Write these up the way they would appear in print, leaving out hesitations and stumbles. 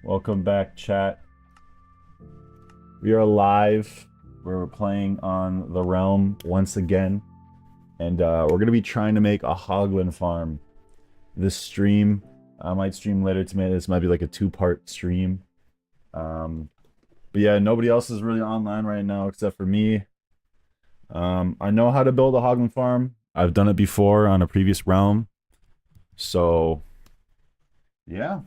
Welcome back, chat. We are live. We're playing on the realm once again. And we're going to be trying to make a Hoglin farm. This stream, I might stream later tonight. This might be like a two-part stream. But yeah, nobody else is really online right now except for me. I know how to build a Hoglin farm. I've done it before on a previous realm. So, yeah.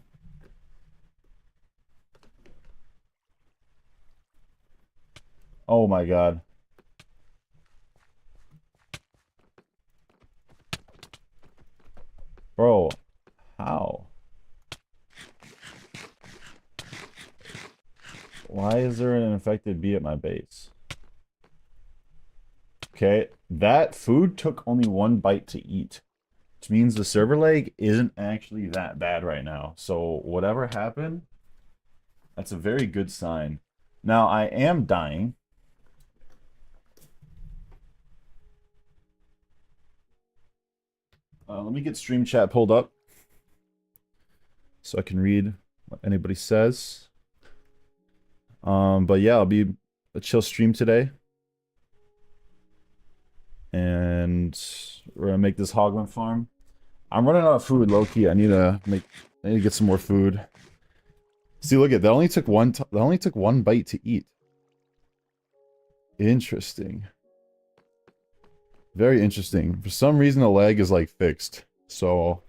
Oh my god. Bro, how? Why is there an infected bee at my base? Okay, that food took only one bite to eat, which means the server lag isn't actually that bad right now. So whatever happened, that's a very good sign. Now I am dying. Let me get stream chat pulled up so I can read what anybody says. But yeah, I'll be a chill stream today. And we're gonna make this Hoglin farm. I'm running out of food, low-key. I need to get some more food. See, look at that. Only took one bite to eat. Interesting. Very interesting. For some reason, the lag is like fixed. So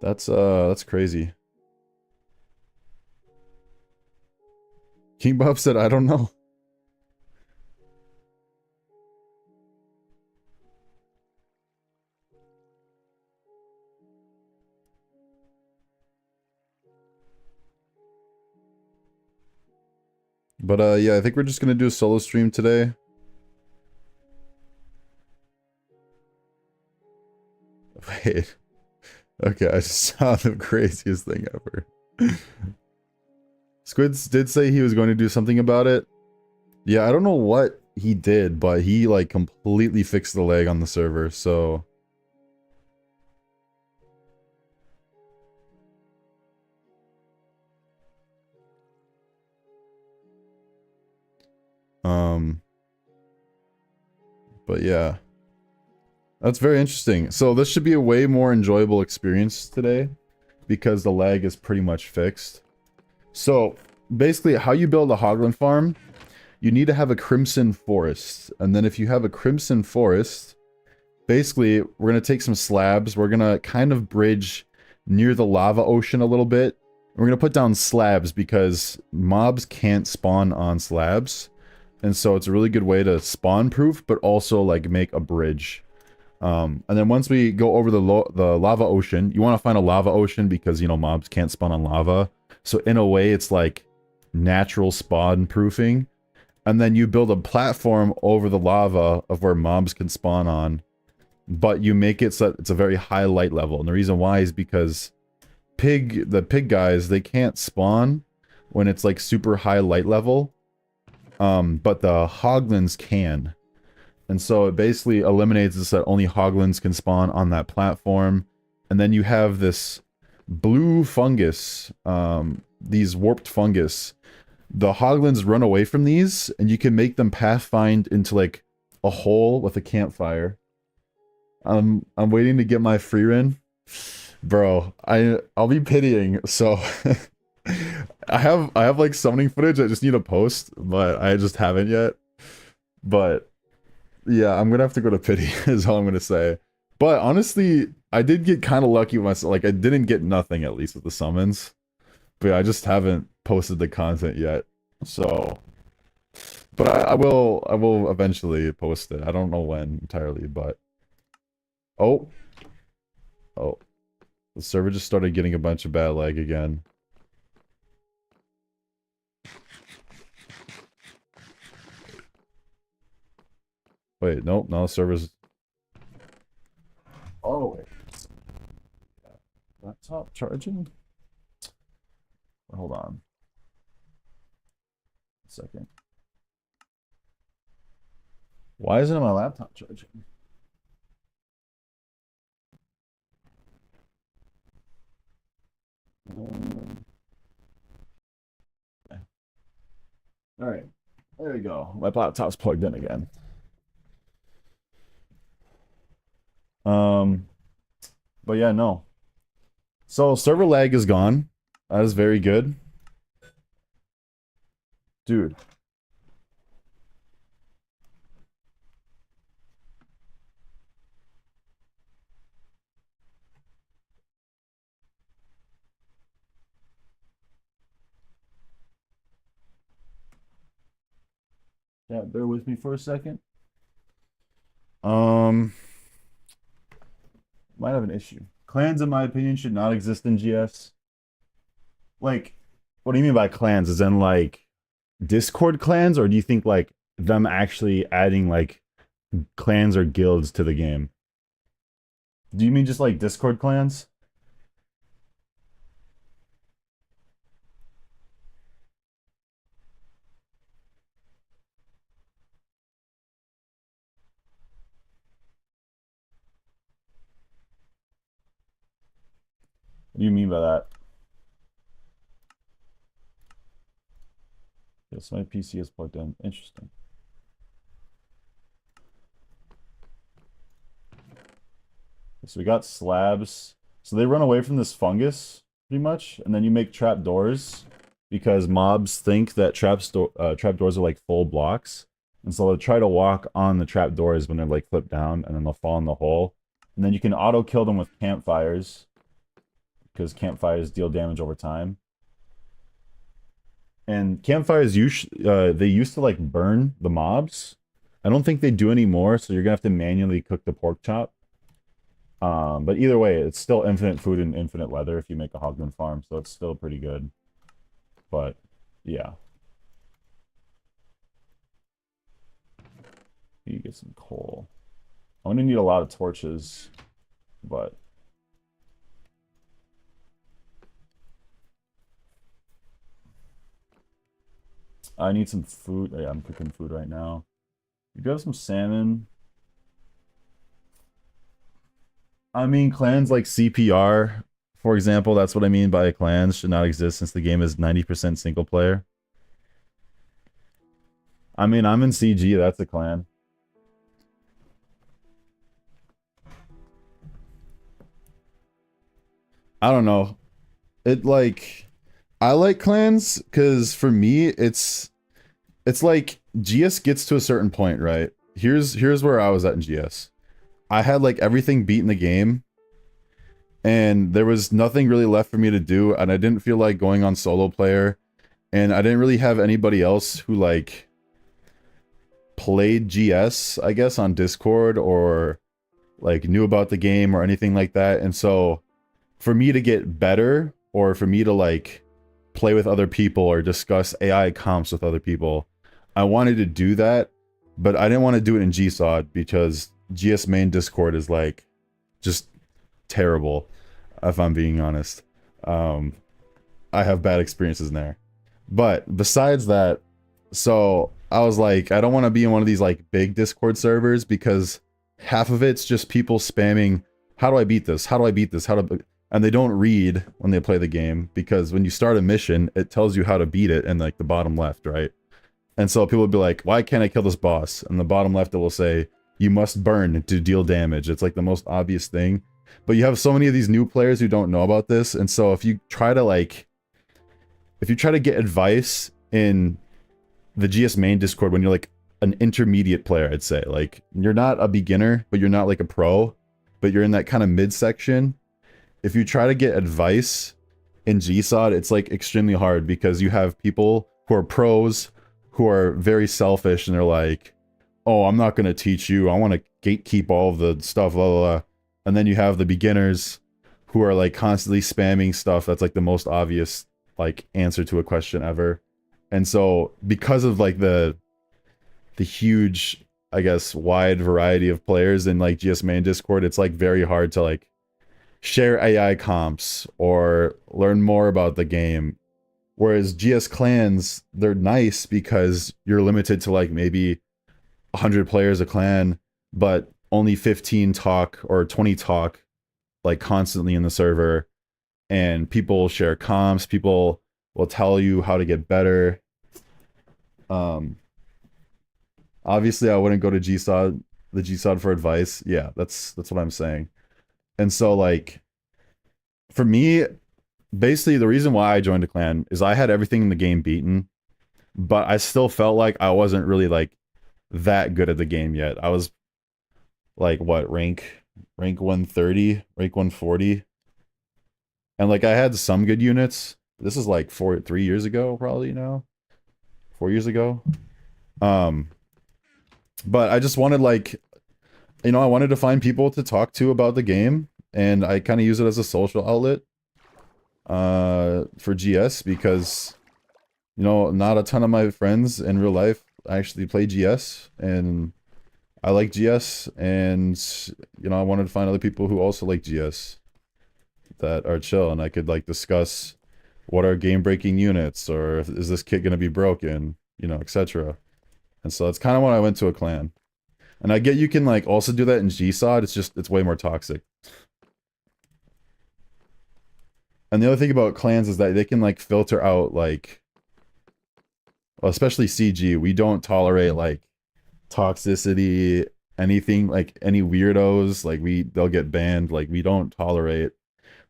that's crazy. King Bob said, I don't know. But yeah, I think we're just gonna do a solo stream today. Wait. Okay, I just saw the craziest thing ever. Squids did say he was going to do something about it. Yeah, I don't know what he did, but he like completely fixed the lag on the server, so... But yeah. That's very interesting. So this should be a way more enjoyable experience today because the lag is pretty much fixed. So basically how you build a Hoglin farm, you need to have a crimson forest. And then if you have a crimson forest, basically we're going to take some slabs. We're going to kind of bridge near the lava ocean a little bit. We're going to put down slabs because mobs can't spawn on slabs. And so it's a really good way to spawn proof, but also like make a bridge. And then once we go over the lava ocean, you want to find a lava ocean because, you know, mobs can't spawn on lava. So in a way, it's like natural spawn proofing. And then you build a platform over the lava of where mobs can spawn on. But you make it so it's a very high light level. And the reason why is because the pig guys, they can't spawn when it's like super high light level. But the hoglins can. And so it basically eliminates this that only hoglins can spawn on that platform. And then you have this blue fungus, these warped fungus. The hoglins run away from these, and you can make them pathfind into like a hole with a campfire. I'm waiting to get my free run. Bro, I'll be pitying, so I have like summoning footage I just need to post, but I just haven't yet. But yeah, I'm gonna have to go to pity, is all I'm gonna say. But honestly, I did get kind of lucky with myself. Like, I didn't get nothing, at least, with the summons. But yeah, I just haven't posted the content yet. So... But I will eventually post it. I don't know when entirely, but... Oh. Oh. The server just started getting a bunch of bad lag again. Wait, nope, no, the server's... Oh, wait. Laptop charging? Hold on. A second. Why isn't my laptop charging? All right, there we go. My laptop's plugged in again. Um, but yeah, no. So server lag is gone. That is very good. Dude. Yeah, bear with me for a second. Might have an issue. Clans, in my opinion, should not exist in GS. Like, what do you mean by clans? Is in like Discord clans, or do you think like them actually adding like clans or guilds to the game? Do you mean just like Discord clans? What do you mean by that? Yes, my PC is plugged in. Interesting. So we got slabs. So they run away from this fungus, pretty much, and then you make trap doors because mobs think that trap doors are like full blocks. And so they'll try to walk on the trap doors when they're like flipped down, and then they'll fall in the hole. And then you can auto kill them with campfires because campfires deal damage over time. And campfires they used to like burn the mobs. I don't think they do anymore, so you're gonna have to manually cook the pork chop. But either way, it's still infinite food and infinite weather if you make a Hoglin farm, so it's still pretty good. But yeah. You get some coal. I'm gonna need a lot of torches, but I need some food. Yeah, I'm cooking food right now. You got some salmon. I mean, clans like CPR, for example, that's what I mean by clans should not exist since the game is 90% single player. I mean, I'm in CG, that's a clan. I don't know. It like I like clans because for me it's like GS gets to a certain point, right? Here's where I was at in GS. I had like everything beat in the game, and there was nothing really left for me to do, and I didn't feel like going on solo player, and I didn't really have anybody else who like played GS, I guess, on Discord or like knew about the game or anything like that. And so for me to get better, or for me to like play with other people or discuss AI comps with other people, I wanted to do that, but I didn't want to do it in GSOD because GS main Discord is like just terrible, if I'm being honest. I have bad experiences in there. But besides that, so I was like, I don't want to be in one of these like big Discord servers because half of it's just people spamming, how do I beat this? How do I beat this? And they don't read when they play the game, because when you start a mission, it tells you how to beat it in like the bottom left, right? And so people would be like, why can't I kill this boss? And the bottom left, it will say, you must burn to deal damage. It's like the most obvious thing. But you have so many of these new players who don't know about this. And so if you try to get advice in the GS main Discord when you're like an intermediate player, I'd say, like you're not a beginner, but you're not like a pro, but you're in that kind of mid section. If you try to get advice in GSOD, it's like extremely hard because you have people who are pros who are very selfish and they're like, oh, I'm not going to teach you. I want to gatekeep all of the stuff, blah, blah, blah. And then you have the beginners who are like constantly spamming stuff that's like the most obvious like answer to a question ever. And so because of like the huge, I guess, wide variety of players in like GS main Discord, it's like very hard to like share AI comps or learn more about the game. Whereas GS clans, they're nice because you're limited to like maybe 100 players a clan, but only 15 talk or 20 talk like constantly in the server, and people share comps, people will tell you how to get better. Obviously I wouldn't go to the GSOD for advice. Yeah, that's what I'm saying. And so like for me, basically the reason why I joined a clan is I had everything in the game beaten, but I still felt like I wasn't really like that good at the game yet. I was like what, rank 130, rank 140. And like I had some good units. This is like 3 years ago probably now. 4 years ago. But I just wanted like, you know, I wanted to find people to talk to about the game, and I kind of use it as a social outlet for GS because, you know, not a ton of my friends in real life actually play GS, and I like GS, and, you know, I wanted to find other people who also like GS that are chill, and I could like discuss what are game-breaking units, or is this kit gonna be broken, you know, etc. And so that's kind of when I went to a clan. And I get you can like also do that in GSOD, it's way more toxic. And the other thing about clans is that they can like filter out like, well, especially CG, we don't tolerate like toxicity, anything like any weirdos, like they'll get banned, like we don't tolerate.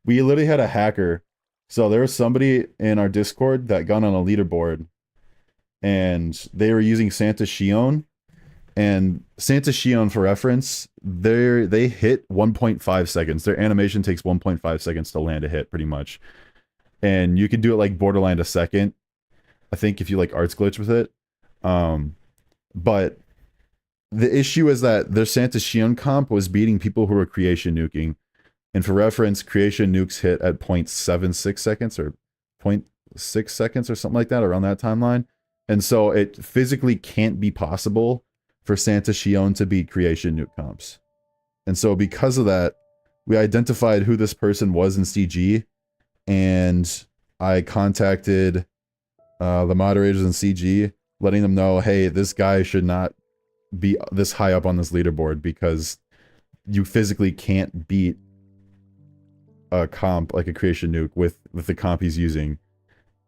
We literally had a hacker. So there was somebody in our Discord that got on a leaderboard, and they were using Santa Shion. And Santa Shion, for reference, they hit 1.5 seconds. Their animation takes 1.5 seconds to land a hit, pretty much. And you can do it like borderline a second, I think, if you like arts glitch with it. But the issue is that their Santa Shion comp was beating people who were creation nuking. And for reference, creation nukes hit at 0.76 seconds or 0.6 seconds or something like that, around that timeline. And so it physically can't be possible for Santa Shion to beat creation nuke comps. And so because of that, we identified who this person was in CG, and I contacted the moderators in CG, letting them know, hey, this guy should not be this high up on this leaderboard because you physically can't beat a comp like a creation nuke with the comp he's using.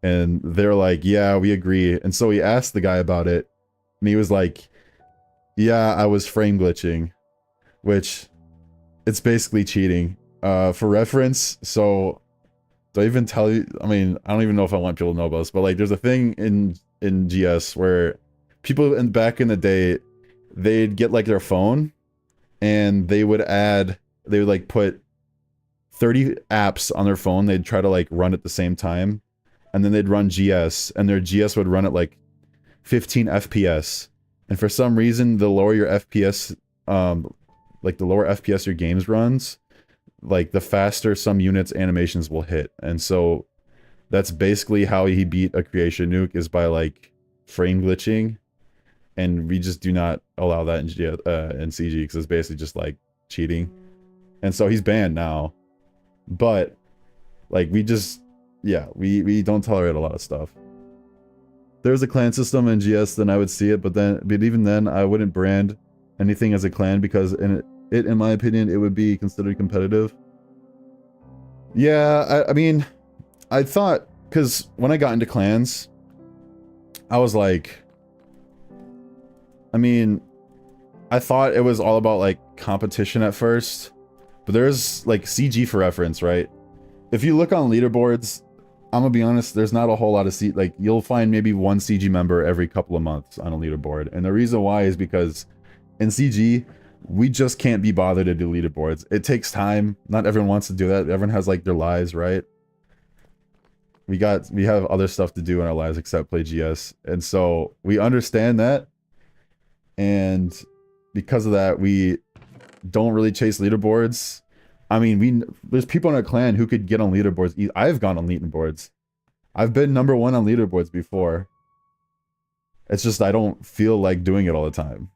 And they're like, yeah, we agree. And so we asked the guy about it, and he was like, yeah, I was frame glitching, which it's basically cheating. For reference, so do I even tell you? I mean, I don't even know if I want people to know about this, but like there's a thing in GS where people back in the day, they'd get like their phone and they would like put 30 apps on their phone. They'd try to like run at the same time, and then they'd run GS, and their GS would run at like 15 FPS. And for some reason, the lower your FPS, like the lower FPS your games runs, like the faster some units animations will hit. And so that's basically how he beat a creation nuke, is by like frame glitching. And we just do not allow that in CG, because it's basically just like cheating. And so he's banned now. But like we don't tolerate a lot of stuff. There's a clan system in GS, then I would see it, but even then I wouldn't brand anything as a clan, because in my opinion, it would be considered competitive. Yeah, I mean, I thought, because when I got into clans, I was like, I mean, I thought it was all about like competition at first, but there's like CG, for reference, right? If you look on leaderboards, I'm gonna be honest, there's not a whole lot of like, you'll find maybe one CG member every couple of months on a leaderboard. And the reason why is because in CG, we just can't be bothered to do leaderboards. It takes time. Not everyone wants to do that. Everyone has like their lives, right? We have other stuff to do in our lives except play GS. And so we understand that. And because of that, we don't really chase leaderboards. I mean, there's people in our clan who could get on leaderboards. I've gone on leaderboards. I've been #1 on leaderboards before. It's just I don't feel like doing it all the time.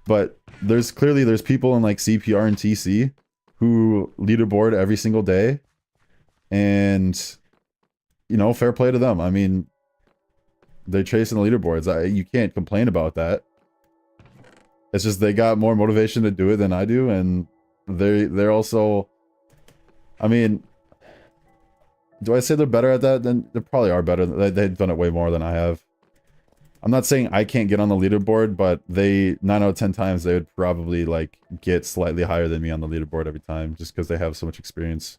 But there's people in like CPR and TC who leaderboard every single day. And, you know, fair play to them. I mean, they're chasing the leaderboards. You can't complain about that. It's just they got more motivation to do it than I do, and they're also, I mean, do I say they're better at that? Then they probably are better. They've done it way more than I have. I'm not saying I can't get on the leaderboard, but 9 out of 10 times they would probably like get slightly higher than me on the leaderboard every time, just because they have so much experience.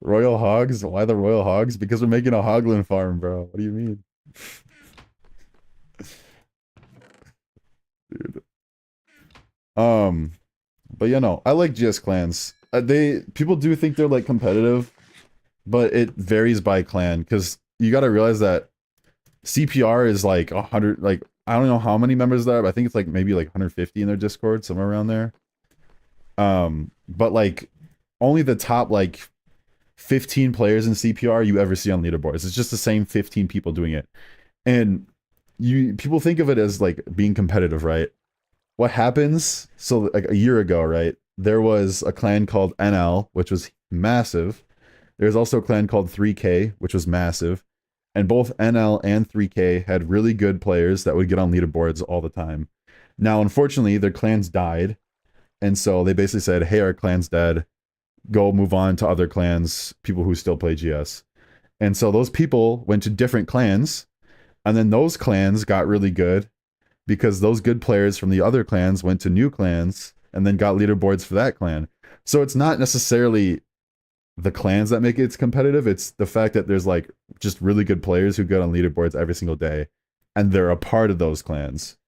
Royal Hogs? Why the Royal Hogs? Because we're making a Hoglin farm, bro. What do you mean? Dude. But you know, I like GS clans. People do think they're like competitive, but it varies by clan, because you got to realize that CPR is like 100, like I don't know how many members there are, but I think it's like maybe like 150 in their Discord, somewhere around there. But like only the top like 15 players in CPR you ever see on leaderboards. It's just the same 15 people doing it. And people think of it as like being competitive, right? What happens, so like a year ago, right, there was a clan called NL, which was massive. There's also a clan called 3K, which was massive. And both NL and 3K had really good players that would get on leaderboards all the time. Now, unfortunately, their clans died. And so they basically said, hey, our clan's dead. Go move on to other clans, people who still play GS. And so those people went to different clans. And then those clans got really good because those good players from the other clans went to new clans and then got leaderboards for that clan. So it's not necessarily the clans that make it competitive. It's the fact that there's like just really good players who get on leaderboards every single day, and they're a part of those clans.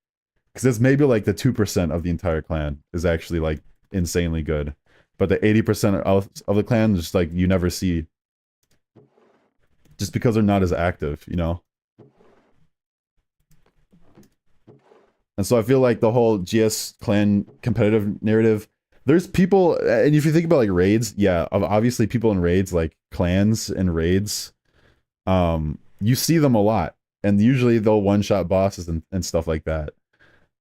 Because it's maybe like the 2% of the entire clan is actually like insanely good, but the 80% of the clan just like you never see, just because they're not as active, you know. And so I feel like the whole GS clan competitive narrative, there's people, and if you think about like raids, yeah, obviously people in raids, like clans and raids, you see them a lot, and usually they'll one-shot bosses and stuff like that.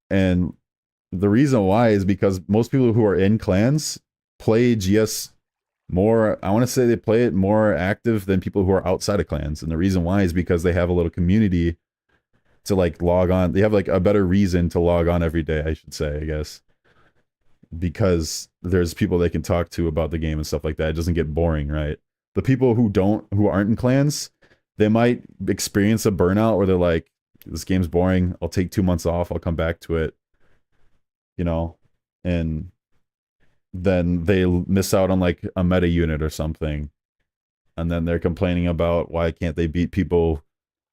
And the reason why is because most people who are in clans play GS more, I want to say they play it more active than people who are outside of clans. And the reason why is because they have a little community to like log on. They have like a better reason to log on every day, I should say, I guess. Because there's people they can talk to about the game and stuff like that. It doesn't get boring, right? The people who aren't in clans, they might experience a burnout where they're like, this game's boring, I'll take 2 months off, I'll come back to it, you know, and then they miss out on like a meta unit or something, and then they're complaining about why can't they beat people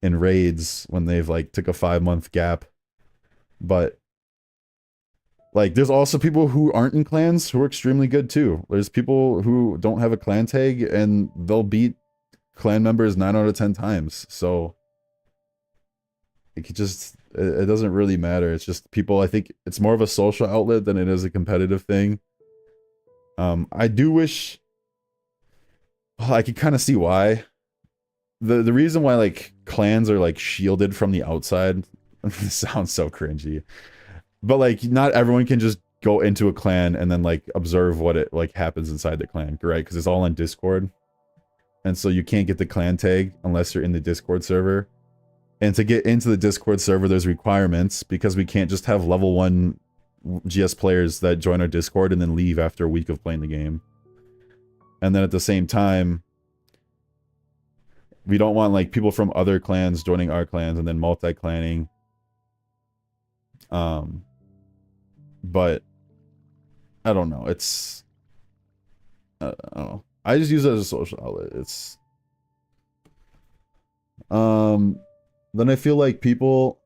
in raids when they've like took a 5-month gap. But like there's also people who aren't in clans who are extremely good too. There's people who don't have a clan tag and they'll beat clan members 9 out of 10 times. So it doesn't really matter. It's just people, I think it's more of a social outlet than it is a competitive thing. I do wish, well, I could kind of see why. The reason why like clans are like shielded from the outside, this sounds so cringy, but like not everyone can just go into a clan and then like observe what it like happens inside the clan, right? Because it's all on Discord, and so you can't get the clan tag unless you're in the Discord server. And to get into the Discord server, there's requirements, because we can't just have level 1 GS players that join our Discord and then leave after a week of playing the game. And then at the same time, we don't want like people from other clans joining our clans and then multi-clanning. But I don't know. It's I don't know. I just use it as a social outlet. It's then I feel like people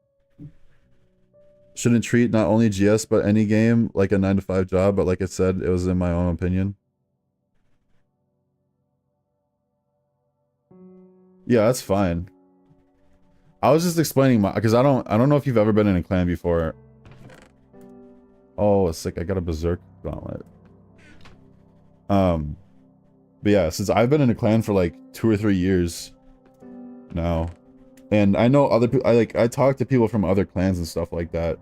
shouldn't treat not only GS but any game like a 9-to-5 job, but like I said, it was in my own opinion. Yeah, that's fine. I was just explaining because I don't know if you've ever been in a clan before. Oh, it's sick. I got a berserk gauntlet. But yeah, since I've been in a clan for like 2 or 3 years now, and I know other people, I talk to people from other clans and stuff like that,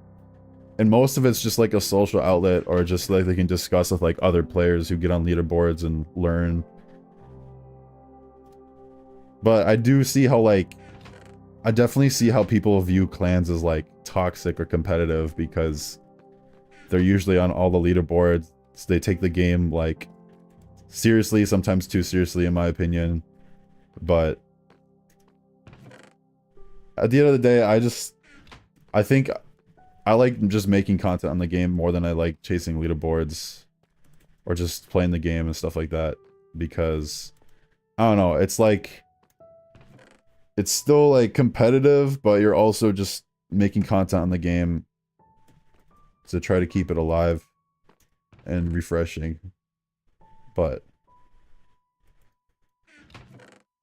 and most of it's just like a social outlet, or just like they can discuss with like other players who get on leaderboards and learn. But I do see how, like, I definitely see how people view clans as, like, toxic or competitive because they're usually on all the leaderboards. So they take the game, like, seriously, sometimes too seriously, in my opinion. But at the end of the day, I think I like just making content on the game more than I like chasing leaderboards or just playing the game and stuff like that. Because, I don't know, it's like, it's still like competitive, but you're also just making content on the game to try to keep it alive and refreshing. But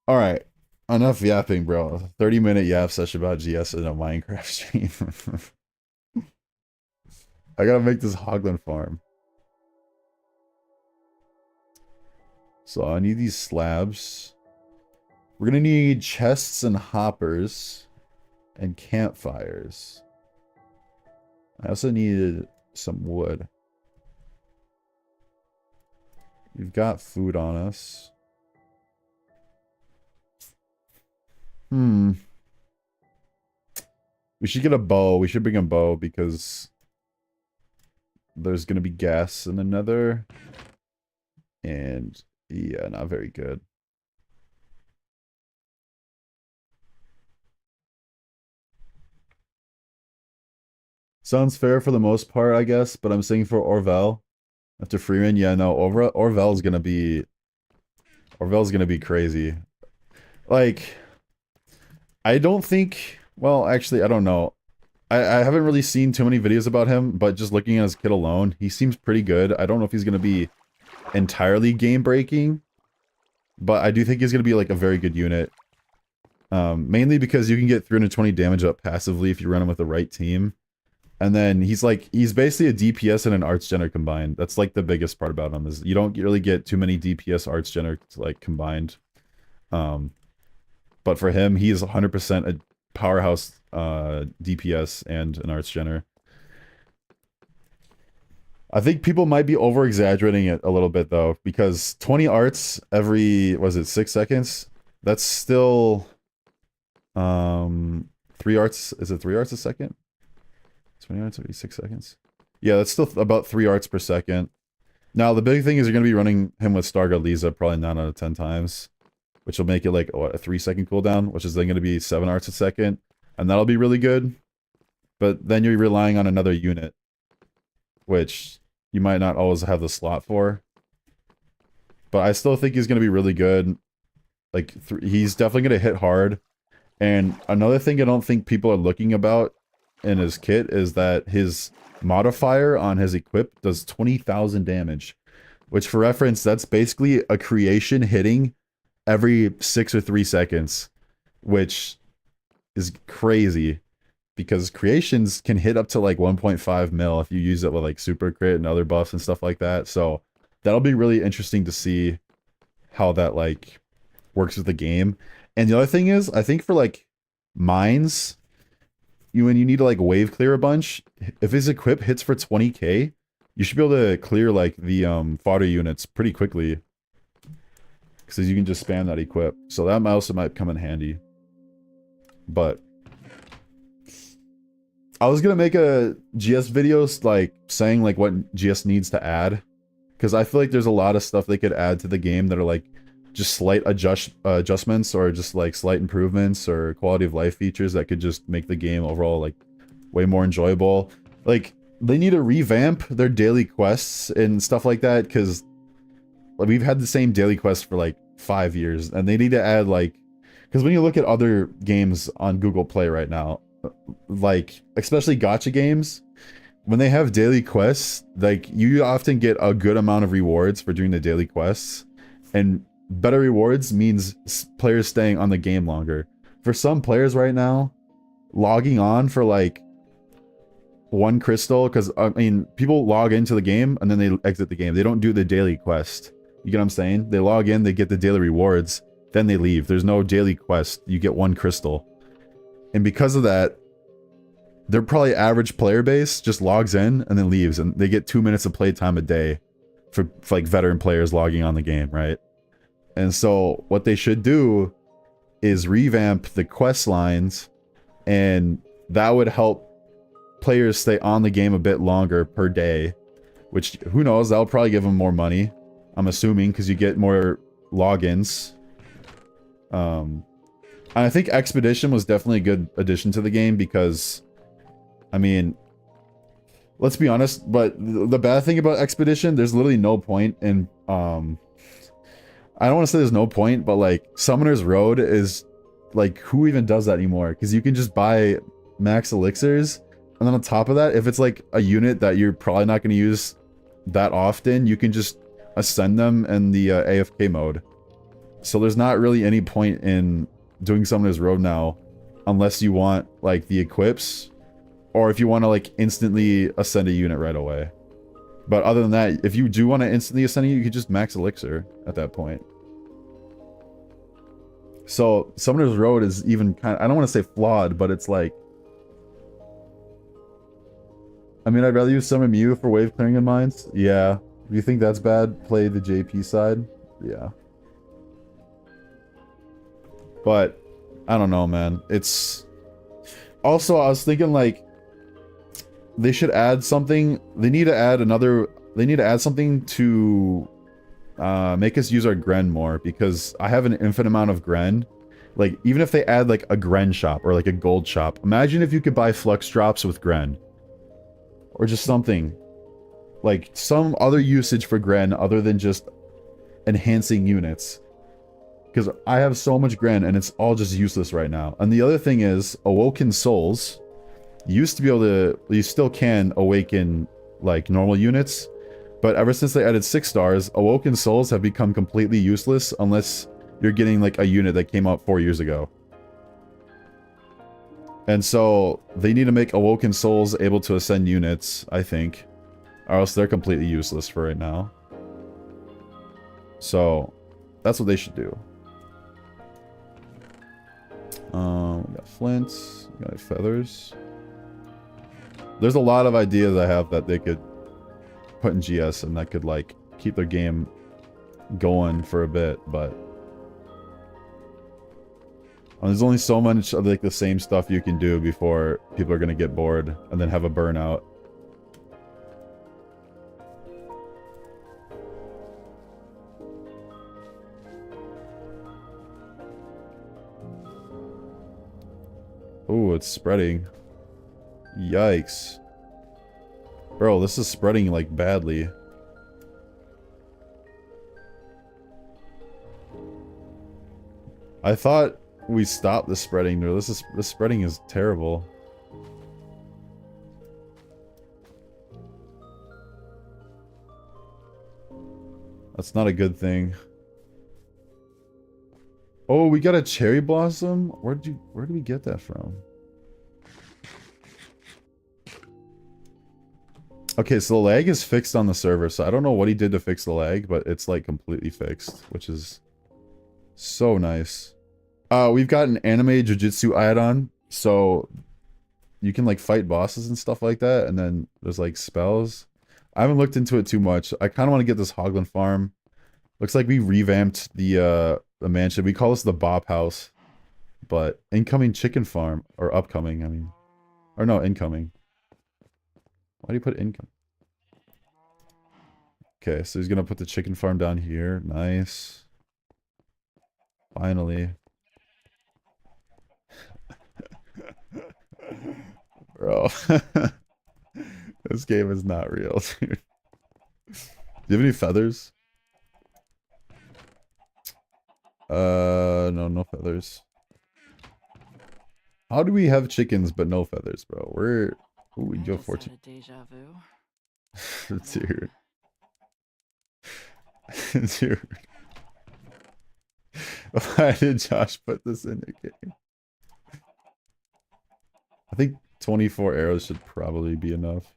alright, enough yapping, bro. 30-minute yap session about GS in a Minecraft stream. I gotta make this Hoglin farm. So I need these slabs. We're gonna need chests and hoppers and campfires. I also needed some wood. We've got food on us. We should get a bow. We should bring a bow because there's gonna be gas in the nether. And yeah, not very good. Sounds fair for the most part, I guess, but I'm saying for Orvel. After Freeman, yeah, no, Orvel's gonna be crazy. Like, I don't think, well, actually, I don't know. I haven't really seen too many videos about him, but just looking at his kit alone, he seems pretty good. I don't know if he's gonna be entirely game-breaking, but I do think he's gonna be like a very good unit. Mainly because you can get 320 damage up passively if you run him with the right team. And then he's basically a DPS and an arts gener combined. That's like the biggest part about him is you don't really get too many DPS arts gener like combined. But for him, he is 100% a powerhouse DPS and an arts gener. I think people might be over exaggerating it a little bit though, because 20 arts every, was it 6 seconds? That's still 3 arts. Is it 3 arts a second? 20 arts every 6 seconds. Yeah, that's still about 3 arts per second. Now, the big thing is you're going to be running him with Stargard Lisa probably 9 out of 10 times, which will make it like, what, a 3-second cooldown, which is then going to be 7 arts a second, and that'll be really good. But then you're relying on another unit, which you might not always have the slot for. But I still think he's going to be really good. Like, he's definitely going to hit hard. And another thing I don't think people are looking about in his kit is that his modifier on his equip does 20,000 damage, which for reference, that's basically a creation hitting every 6 or 3 seconds, which is crazy because creations can hit up to like 1.5 mil if you use it with like super crit and other buffs and stuff like that. So that'll be really interesting to see how that like works with the game. And the other thing is, I think for like mines, when you need to like wave clear a bunch, if his equip hits for 20k, you should be able to clear like the fodder units pretty quickly, because you can just spam that equip. So that also might come in handy. But I was gonna make a GS video like saying like what GS needs to add, because I feel like there's a lot of stuff they could add to the game that are like just slight adjustments or just like slight improvements or quality of life features that could just make the game overall like way more enjoyable. Like they need to revamp their daily quests and stuff like that, because like, we've had the same daily quest for like 5 years, and they need to add like, because when you look at other games on Google Play right now, like especially gacha games, when they have daily quests, like you often get a good amount of rewards for doing the daily quests, and better rewards means players staying on the game longer. For some players right now, logging on for like 1 crystal, because I mean people log into the game and then they exit the game. They don't do the daily quest. You get what I'm saying? They log in, they get the daily rewards, then they leave. There's no daily quest. You get 1 crystal. And because of that, their probably average player base just logs in and then leaves, and they get 2 minutes of playtime a day for like veteran players logging on the game, right? And so what they should do is revamp the quest lines, and that would help players stay on the game a bit longer per day, which, who knows, that'll probably give them more money, I'm assuming, because you get more logins. And I think Expedition was definitely a good addition to the game because, I mean, let's be honest, but the bad thing about Expedition, there's literally no point in, I don't want to say there's no point, but like, Summoner's Road is, like, who even does that anymore? Because you can just buy max elixirs, and then on top of that, if it's like a unit that you're probably not going to use that often, you can just ascend them in the AFK mode. So there's not really any point in doing Summoner's Road now, unless you want, like, the equips, or if you want to, like, instantly ascend a unit right away. But other than that, if you do want to instantly ascend a unit, you could just max elixir at that point. So, Summoner's Road is even kind of, I don't want to say flawed, but it's like, I mean, I'd rather use Summon Mew for wave clearing in mines. Yeah. If you think that's bad, play the JP side. Yeah. But, I don't know, man. It's... Also, I was thinking, like, they should add something. They need to add another... They need to add something to make us use our Gren more, because I have an infinite amount of Gren. Like, even if they add, like, a Gren shop or, like, a gold shop. Imagine if you could buy Flux drops with Gren. Or just something. Like, some other usage for Gren other than just enhancing units. Because I have so much Gren and it's all just useless right now. And the other thing is, Awoken Souls, you used to be able to, you still can awaken, like, normal units. But ever since they added 6 stars, Awoken Souls have become completely useless unless you're getting, like, a unit that came out 4 years ago. And so, they need to make Awoken Souls able to ascend units, I think. Or else they're completely useless for right now. So, that's what they should do. We got flints, we got feathers. There's a lot of ideas I have that they could put in GS and that could, like, keep their game going for a bit, but there's only so much of, like, the same stuff you can do before people are gonna get bored and then have a burnout. Oh, it's spreading. Yikes. Bro, this is spreading, like, badly. I thought we stopped the spreading. No, this spreading is terrible. That's not a good thing. Oh, we got a cherry blossom? Where did we get that from? Okay, so the lag is fixed on the server, so I don't know what he did to fix the lag, but it's, like, completely fixed, which is so nice. We've got an anime jujutsu add-on, so you can, like, fight bosses and stuff like that, and then there's, like, spells. I haven't looked into it too much. I kind of want to get this Hoglin farm. Looks like we revamped the mansion. We call this the Bop House, but incoming chicken farm, or upcoming, I mean. Or no, incoming. Why do you put income? Okay, so he's gonna put the chicken farm down here. Nice. Finally. Bro. This game is not real, dude. Do you have any feathers? No, no feathers. How do we have chickens but no feathers, bro? We're... Ooh, you have 14. Deja vu. Dude. Dude. Why did Josh put this in the game? I think 24 arrows should probably be enough.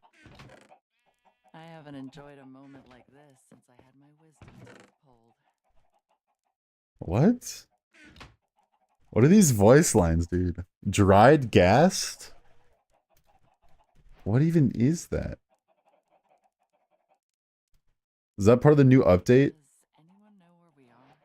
I haven't enjoyed a moment like this since I had my wisdom teeth pulled. What? What are these voice lines, dude? Dried gassed? What even is that? Is that part of the new update? Does anyone know where we are?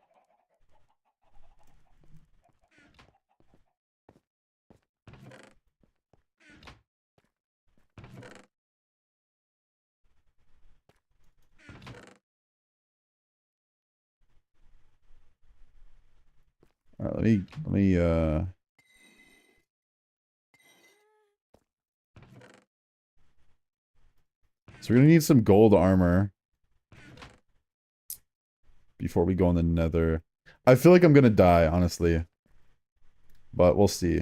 Alright, let me so we're gonna need some gold armor before we go in the nether. I feel like I'm gonna die, honestly. But we'll see.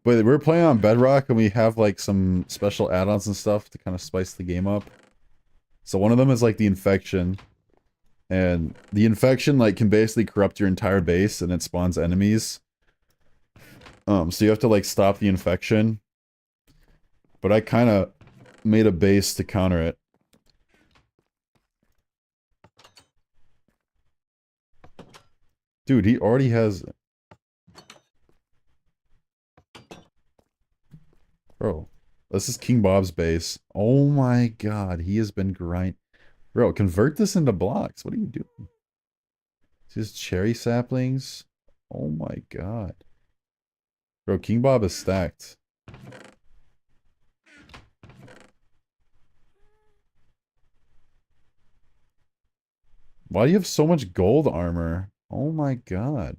But we're playing on Bedrock and we have like some special add-ons and stuff to kind of spice the game up. So one of them is like the infection. And the infection like can basically corrupt your entire base and it spawns enemies. So you have to like stop the infection. But I kind of made a base to counter it. Dude, he already has... Bro, this is King Bob's base. Oh my god, he has been grind. Bro, convert this into blocks. What are you doing? These cherry saplings? Oh my god. Bro, King Bob is stacked. Why do you have so much gold armor? Oh my god.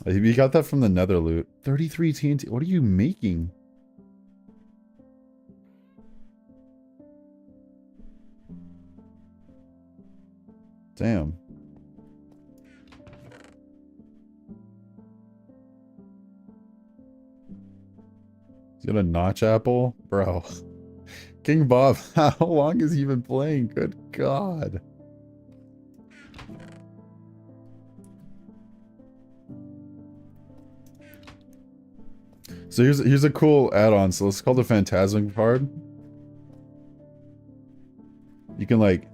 You got that from the nether loot. 33 TNT. What are you making? Damn. He's got a notch apple? Bro. King Bob, how long has he been playing? Good god. So here's a cool add-on. So it's called the Phantasmic Card. You can like...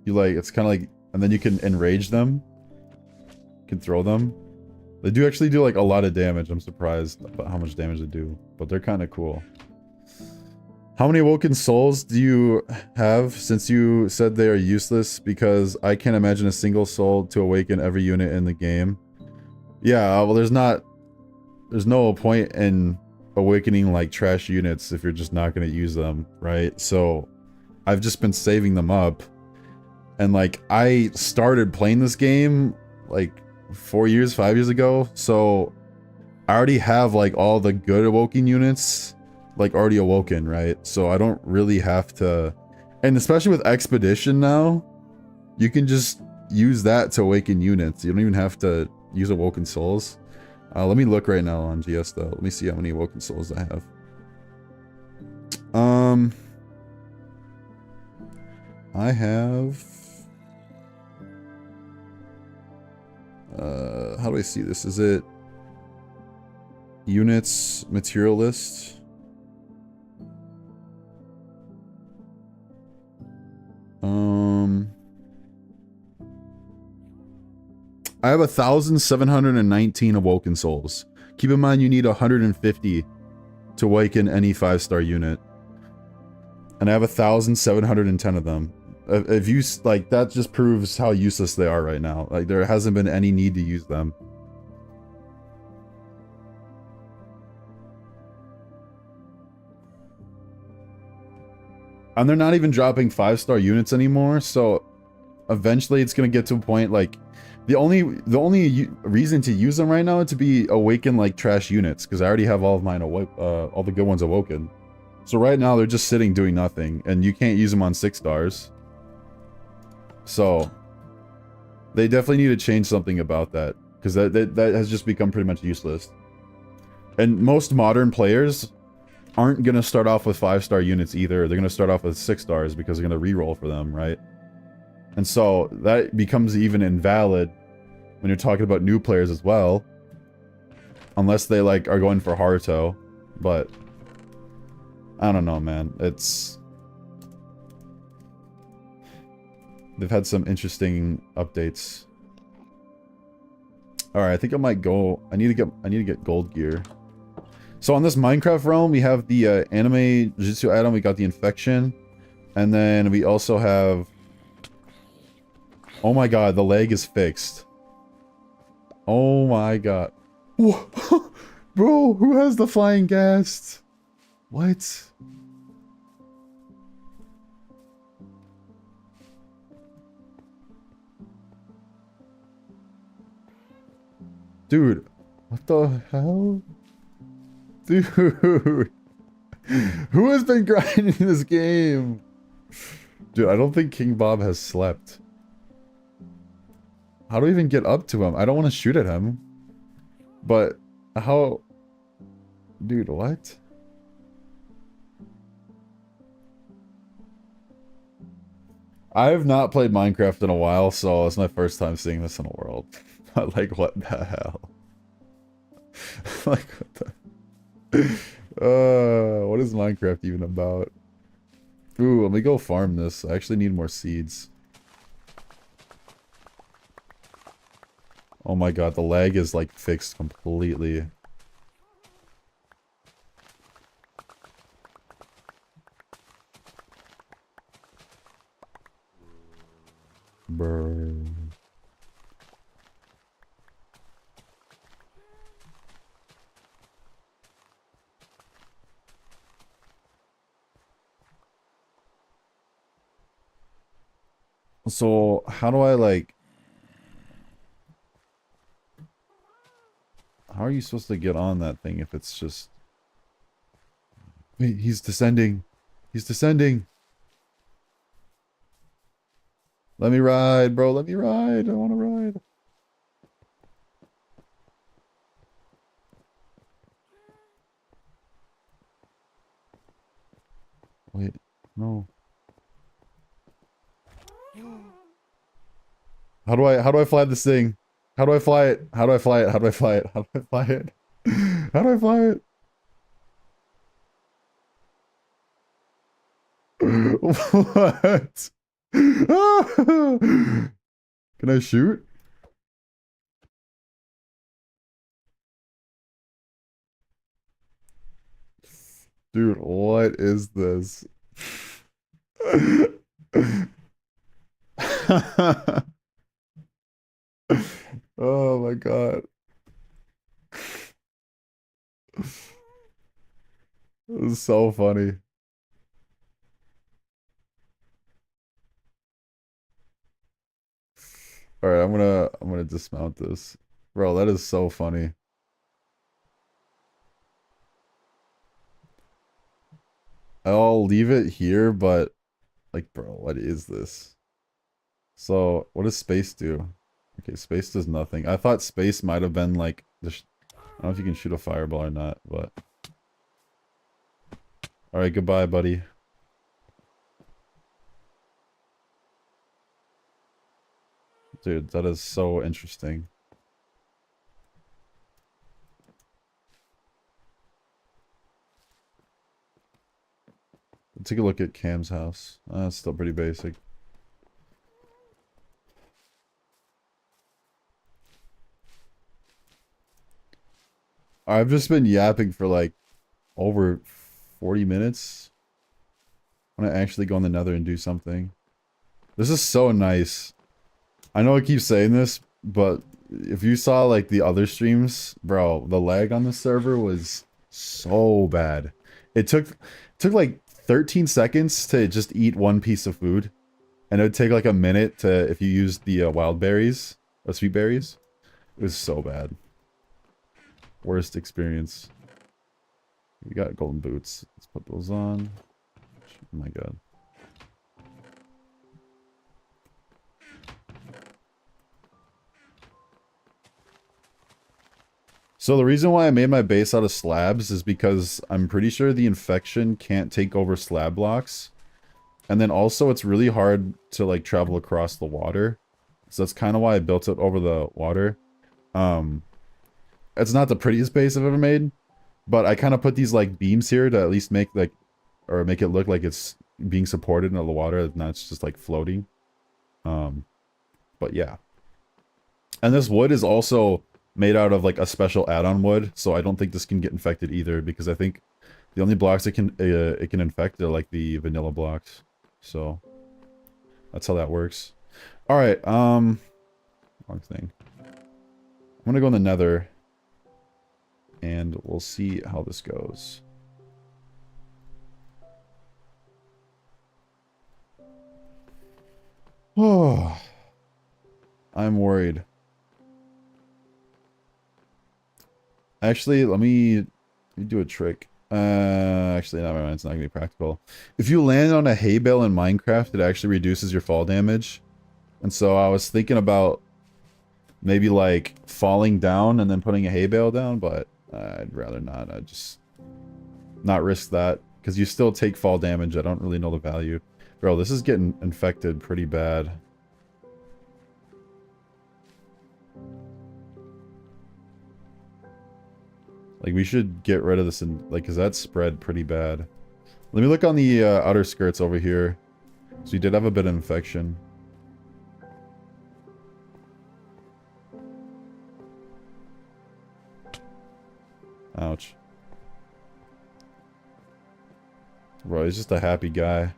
it's kind of like... And then you can enrage them. You can throw them. They do actually do like a lot of damage. I'm surprised about how much damage they do. But they're kind of cool. How many awoken souls do you have since you said they are useless? Because I can't imagine a single soul to awaken every unit in the game. Yeah, well there's no point in awakening like trash units if you're just not going to use them, right? So I've just been saving them up. And like I started playing this game like 5 years ago. So I already have like all the good awoken units like already awoken, right? So I don't really have to, and especially with Expedition now, you can just use that to awaken units. You don't even have to use awoken souls. Let me look right now on GS though. Let me see how many awoken souls I have. I have... how do I see this? Is it... Units, material list? I have 1,719 awoken souls. Keep in mind you need 150 to awaken any 5-star unit. And I have 1,710 of them. If you, like, that just proves how useless they are right now. Like, there hasn't been any need to use them. And they're not even dropping 5-star units anymore, so eventually it's gonna get to a point, like, the only reason to use them right now is to be awaken like trash units, because I already have all of mine all the good ones awoken. So right now they're just sitting doing nothing, and you can't use them on 6 stars. So they definitely need to change something about that, because that has just become pretty much useless. And most modern players aren't gonna start off with 5-star units either. They're gonna start off with 6 stars because they're gonna reroll for them, right? And so that becomes even invalid when you're talking about new players as well. Unless they like are going for Haruto. But I don't know, man. It's... They've had some interesting updates. Alright, I think I might go... I need to get gold gear. So on this Minecraft realm, we have the anime Jujutsu add-on, we got the infection. And then we also have... Oh my god, the leg is fixed. Oh my god. Bro, who has the flying ghast? What? Dude, what the hell? Dude, who has been grinding this game? Dude, I don't think King Bob has slept. How do I even get up to him? I don't want to shoot at him. But how... Dude, what? I have not played Minecraft in a while, so it's my first time seeing this in a world. Like, what the hell? Like, what the... what is Minecraft even about? Ooh, let me go farm this. I actually need more seeds. Oh my god, the lag is like fixed completely. Brr. So, how do I like... How are you supposed to get on that thing if it's just... Wait, he's descending. He's descending. Let me ride, bro. Let me ride. I want to ride. Wait, no. How do I fly this thing? How do I fly it? How do I fly it? How do I fly it? How do I fly it? How do I fly it? What? Can I shoot? Dude, what is this? Oh my god. This is so funny. Alright, I'm gonna dismount this. Bro, that is so funny. I'll leave it here, but like, bro, what is this? So, what does space do? Okay, space does nothing. I thought space might have been like the I don't know if you can shoot a fireball or not, but alright, goodbye, buddy. Dude, that is so interesting. Take a look at Cam's house. It's still pretty basic. I've just been yapping for like over 40 minutes. I want to actually go in the nether and do something. This is so nice. I know I keep saying this, but if you saw like the other streams, bro, the lag on the server was so bad. It took like 13 seconds to just eat one piece of food. And it would take like a minute to, if you used the wild berries, or sweet berries. It was so bad. Worst experience. We got golden boots. Let's put those on. Oh my god. So the reason why I made my base out of slabs is because I'm pretty sure the infection can't take over slab blocks. And then also it's really hard to like travel across the water. So that's kind of why I built it over the water. It's not the prettiest base I've ever made, but I kind of put these like beams here to at least make like, or make it look like it's being supported in the water, not just like floating. But yeah. And this wood is also made out of like a special add-on wood, so I don't think this can get infected either, because I think the only blocks it can infect are like the vanilla blocks. So that's how that works. All right, wrong thing. I'm gonna go in the nether, and we'll see how this goes. Oh, I'm worried. Actually, let me do a trick. Actually, never mind. It's not gonna be practical. If you land on a hay bale in Minecraft, it actually reduces your fall damage. And so I was thinking about maybe like falling down and then putting a hay bale down, but I'd rather not. I'd just not risk that because you still take fall damage. I don't really know the value. Bro, this is getting infected pretty bad. Like, we should get rid of this and like, because that's spread pretty bad. Let me look on the outer skirts over here. So we did have a bit of infection. Ouch. Bro, he's just a happy guy.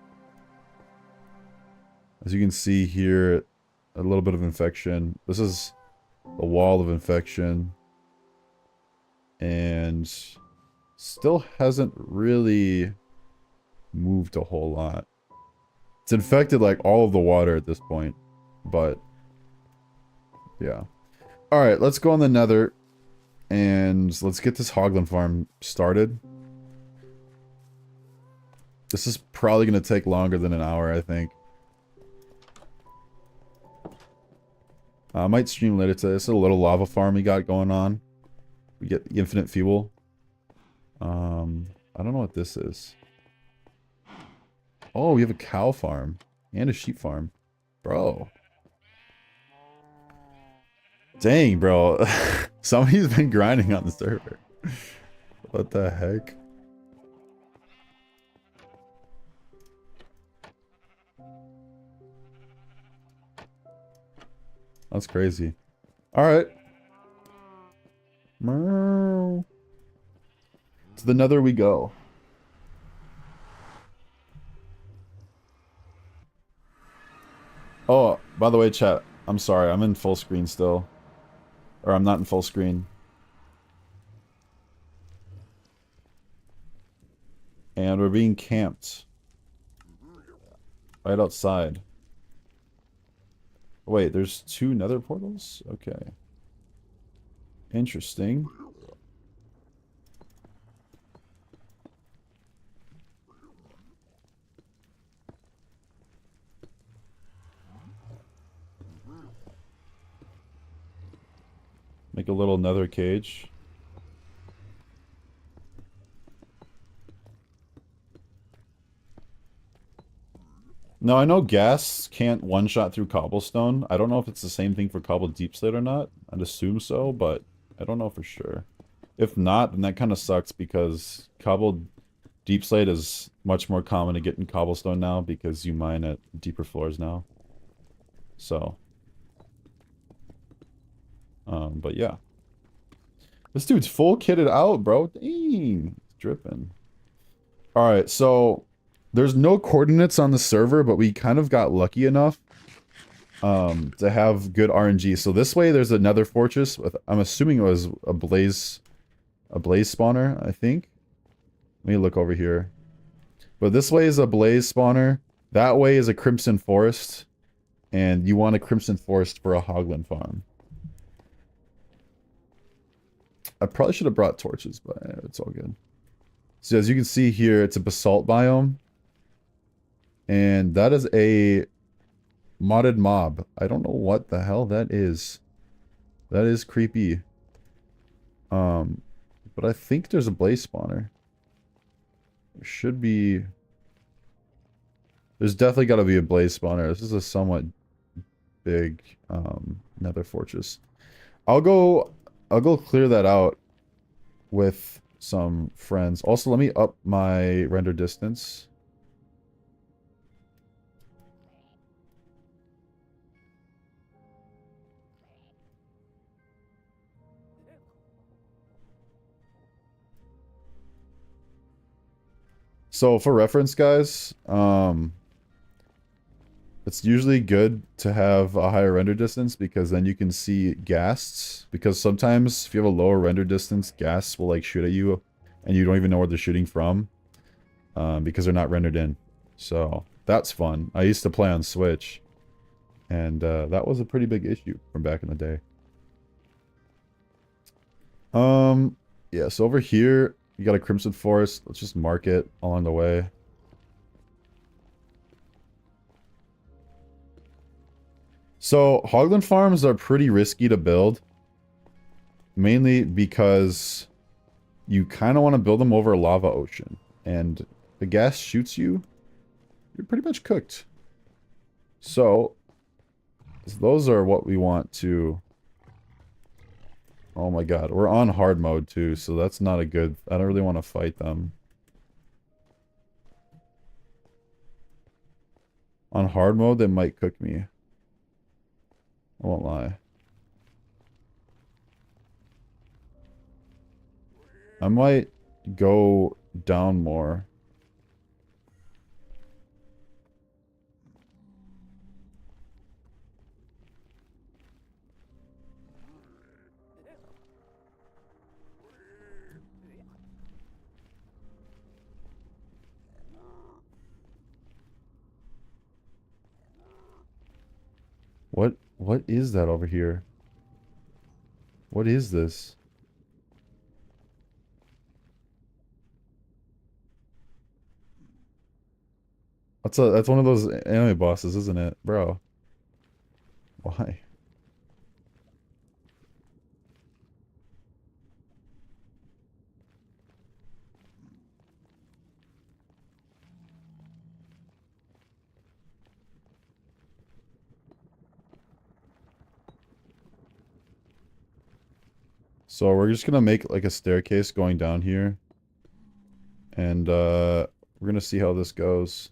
As you can see here, a little bit of infection. This is a wall of infection. And still hasn't really moved a whole lot. It's infected like all of the water at this point. But yeah. Alright, let's go on the nether. And let's get this Hoglin farm started. This is probably going to take longer than an hour, I think. I might stream later today. This is a little lava farm we got going on. We get infinite fuel. I don't know what this is. Oh, we have a cow farm. And a sheep farm. Bro. Dang, bro. Somebody's been grinding on the server. What the heck? That's crazy. Alright. To the nether we go. Oh, by the way, chat. I'm sorry. I'm in full screen still. Or I'm not in full screen. And we're being camped. Right outside. Wait, there's 2 nether portals? Okay. Interesting. Make a little nether cage. No, I know gas can't one-shot through cobblestone. I don't know if it's the same thing for cobbled deep slate or not. I'd assume so, but I don't know for sure. If not, then that kind of sucks because cobbled deep slate is much more common to get in cobblestone now because you mine at deeper floors now. So. But yeah. This dude's full kitted out, bro. Dang. It's dripping. Alright, so there's no coordinates on the server, but we kind of got lucky enough to have good RNG. So this way there's a nether fortress with, I'm assuming it was a blaze spawner, I think. Let me look over here. But this way is a blaze spawner. That way is a crimson forest. And you want a crimson forest for a Hoglin farm. I probably should have brought torches, but it's all good. So as you can see here, it's a basalt biome. And that is a modded mob. I don't know what the hell that is. That is creepy. But I think there's a blaze spawner. There should be... There's definitely got to be a blaze spawner. This is a somewhat big nether fortress. I'll go clear that out with some friends. Also, let me up my render distance. So for reference, guys, it's usually good to have a higher render distance because then you can see ghasts. Because sometimes if you have a lower render distance, ghasts will like shoot at you and you don't even know where they're shooting from because they're not rendered in. So that's fun. I used to play on Switch and that was a pretty big issue from back in the day. Yeah, so over here, you got a Crimson Forest. Let's just mark it along the way. So, Hoglin farms are pretty risky to build. Mainly because you kind of want to build them over a lava ocean. And the gas shoots you, you're pretty much cooked. So, those are what we want to... Oh my god, we're on hard mode too, so that's not a good... I don't really want to fight them. On hard mode, they might cook me. I won't lie. I might go down more. What is that over here? What is this? That's one of those anime bosses, isn't it? Bro. Why? So we're just gonna make like a staircase going down here. And we're gonna see how this goes.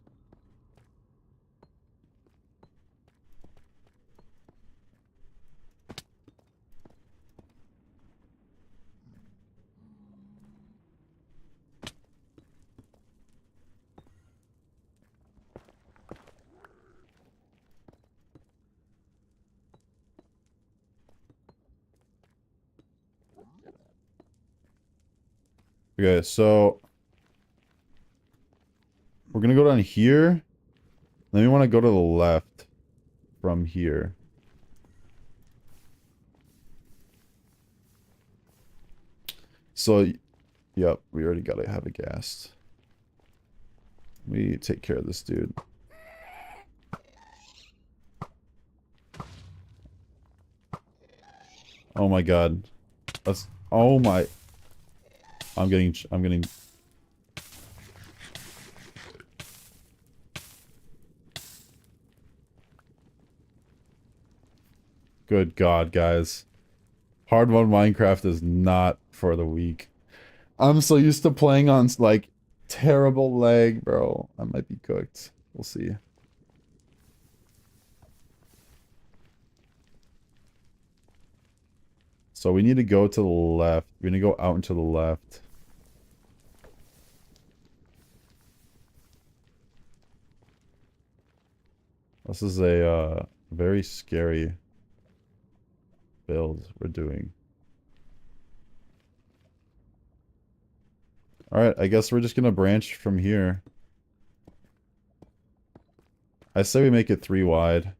Okay, so we're gonna go down here. Then we want to go to the left from here. So, yep, we already gotta have a ghast. We take care of this dude. Oh my god. That's... Oh my... I'm getting... Good god, guys. Hard mode Minecraft is not for the weak. I'm so used to playing on, like, terrible lag, bro. I might be cooked. We'll see. So we need to go to the left. We're gonna go out and to the left. This is a very scary build we're doing. Alright, I guess we're just gonna branch from here. I say we make it 3 wide.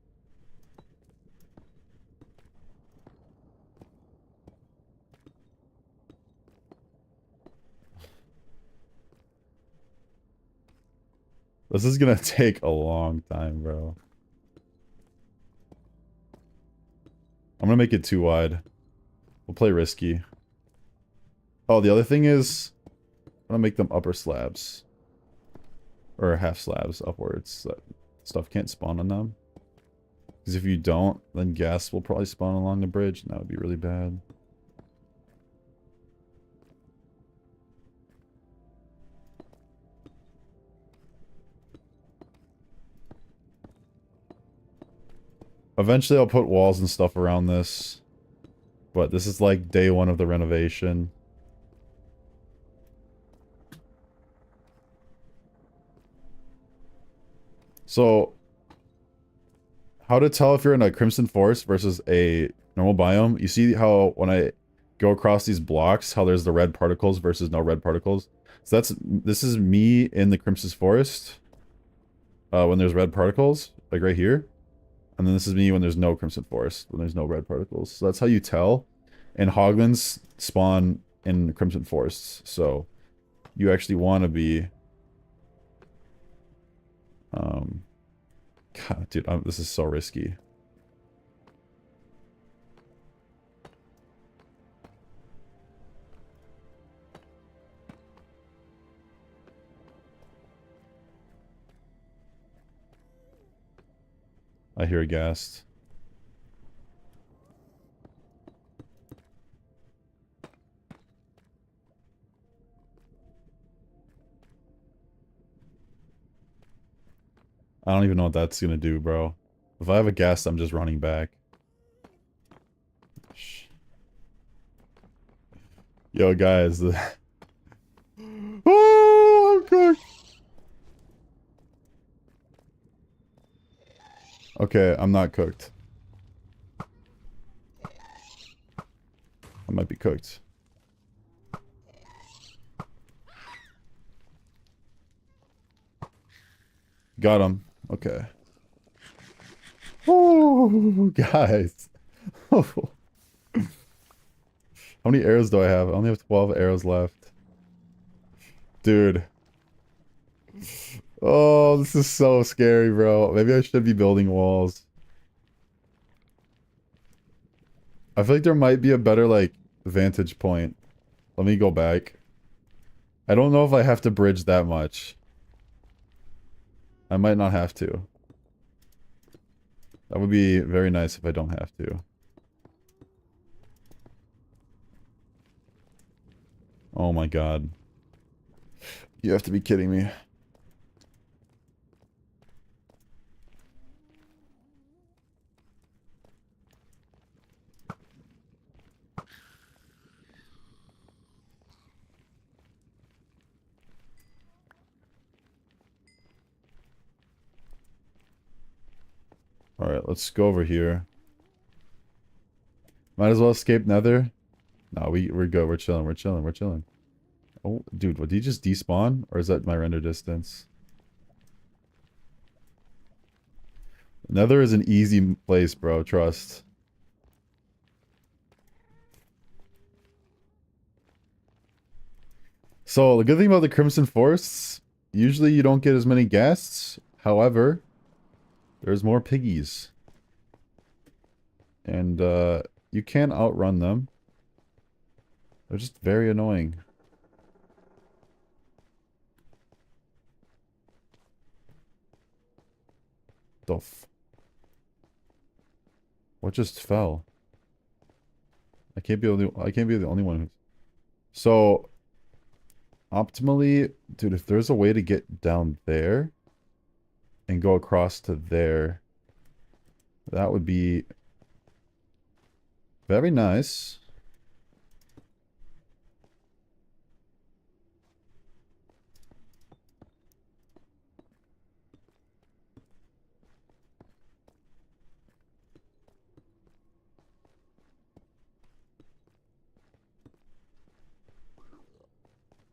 This is gonna take a long time, bro. I'm gonna make it 2 wide. We'll play risky. Oh, the other thing is... I'm gonna make them upper slabs. Or half slabs upwards. So that stuff can't spawn on them. Because if you don't, then gas will probably spawn along the bridge, and that would be really bad. Eventually I'll put walls and stuff around this. But this is like day 1 of the renovation. So, how to tell if you're in a Crimson Forest versus a normal biome? You see how when I go across these blocks, how there's the red particles versus no red particles? So this is me in the Crimson Forest. When there's red particles, like right here. And then this is me when there's no Crimson Forest, when there's no red particles. So that's how you tell. And Hoglins spawn in Crimson Forests. So you actually want to be... God, dude, this is so risky. I hear a ghast. I don't even know what that's gonna do, bro. If I have a ghast, I'm just running back. Yo, guys. Oh, I'm cooked. Okay, I'm not cooked. I might be cooked. Got him. Okay. Oh, guys. How many arrows do I have? I only have 12 arrows left. Dude. Oh, this is so scary, bro. Maybe I should be building walls. I feel like there might be a better, like, vantage point. Let me go back. I don't know if I have to bridge that much. I might not have to. That would be very nice if I don't have to. Oh my god. You have to be kidding me. Alright, let's go over here. Might as well escape Nether. No, we're good. We're chilling. We're chilling. We're chilling. Oh, dude, what, did he just despawn? Or is that my render distance? Nether is an easy place, bro. Trust. So, the good thing about the Crimson Forests, usually you don't get as many ghasts. However, there's more piggies. And, you can't outrun them. They're just very annoying. What just fell? I can't be the only one who's... So, optimally, dude, if there's a way to get down there and go across to there, that would be very nice.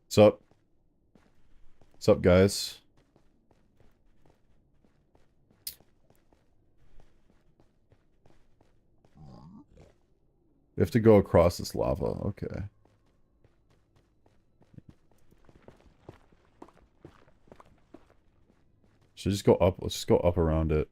Sup? Sup, guys? We have to go across this lava. Okay. Should just go up. Let's just go up around it.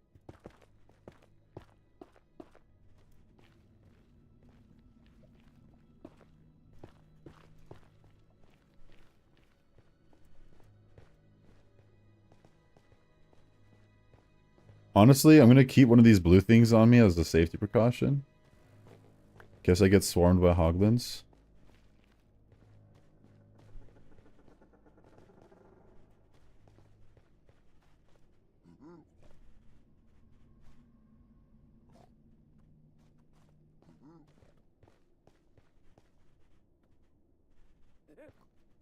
Honestly, I'm gonna keep one of these blue things on me as a safety precaution. Guess I get swarmed by hoglins.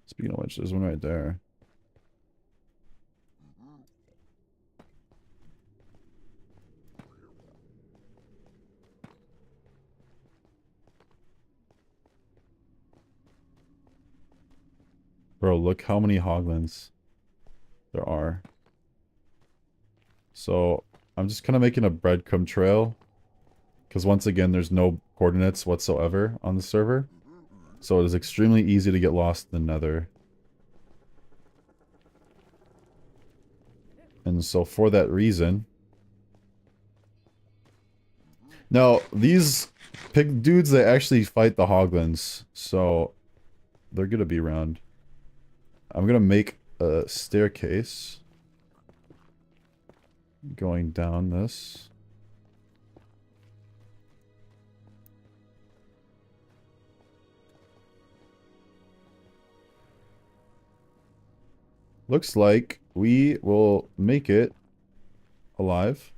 Speaking of which, there's one right there. Bro, look how many hoglins there are. So, I'm just kind of making a breadcrumb trail. Because once again, there's no coordinates whatsoever on the server. So it is extremely easy to get lost in the nether. And so for that reason... Now, these pig dudes, they actually fight the hoglins. So they're gonna be around. I'm gonna make a staircase. Going down this. Looks like we will make it alive.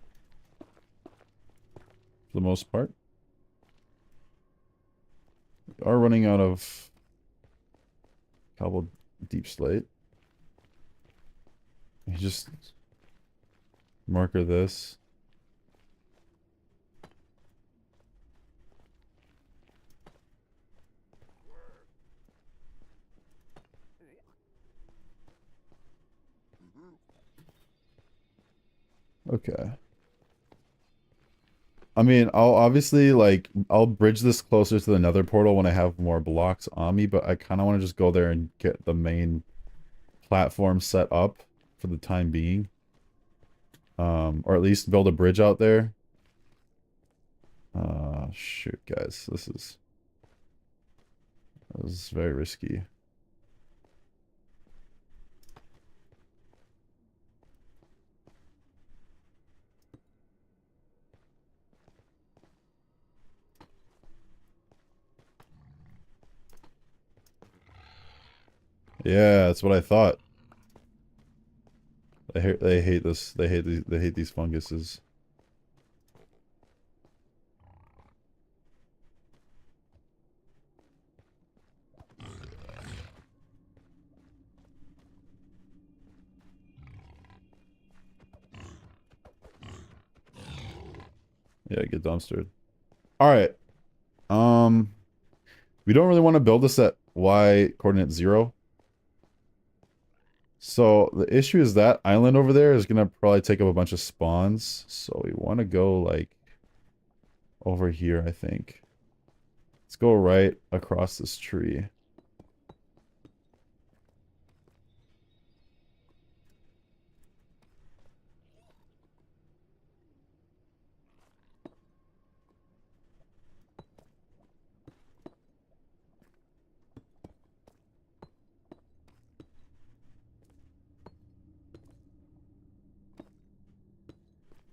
For the most part. We are running out of cobbled deep slate. You just marker this. Okay. I mean, I'll obviously, like, I'll bridge this closer to the nether portal when I have more blocks on me, but I kind of want to just go there and get the main platform set up for the time being. Or at least build a bridge out there. Shoot, guys, this is very risky. Yeah, that's what I thought. They hate this. They hate these funguses. Yeah, get dumpstered. Alright. We don't really want to build this at Y coordinate 0. So the issue is that island over there is gonna probably take up a bunch of spawns. So we want to go like over here, I think. Let's go right across this tree.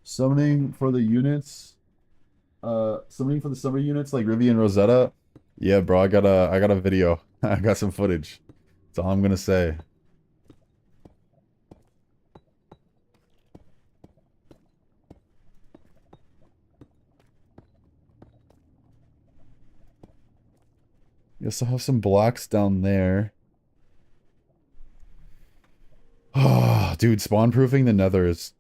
Summoning for the units. Summoning for the summer units like Rivi and Rosetta. Yeah, bro, I got a video. I got some footage. That's all I'm gonna say. Yes, I'll have some blocks down there. Oh, dude, spawn proofing the nether is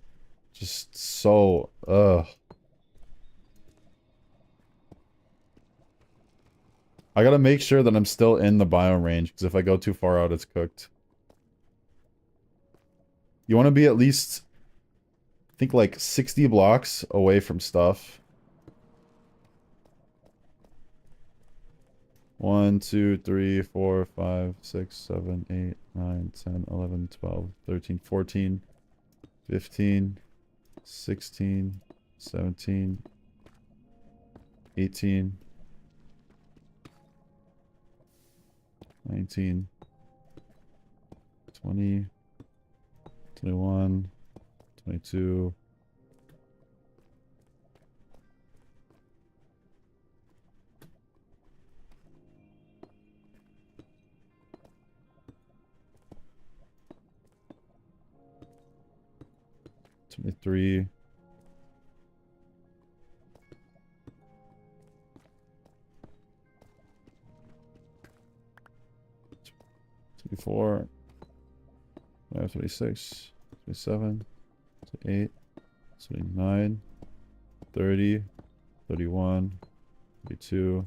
just so I gotta make sure that I'm still in the biome range, because if I go too far out, it's cooked. You want to be at least, I think, like 60 blocks away from stuff. 1, 2, 3, 4, 5, 6, 7, 8, 9, 10, 11, 12, 13, 14, 15, 16, 17, 18, 19, 20, 21, 22. Three, 24, 26, 27, 28, 29, 30, 31, 32,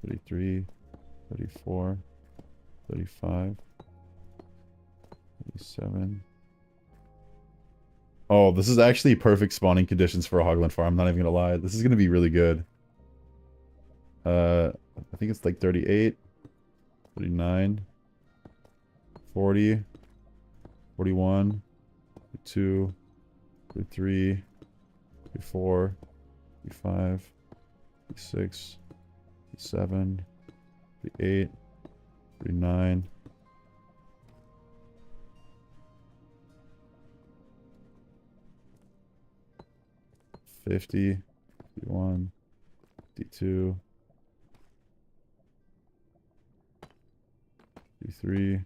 33, 34, 35, 37. Oh, this is actually perfect spawning conditions for a Hoglin farm, I'm not even gonna lie. This is gonna be really good. I think it's like 38. 39, 40, 41, 42, 43, 44, 45, 46, 47, 48, 49. 50, 51, 52, 53,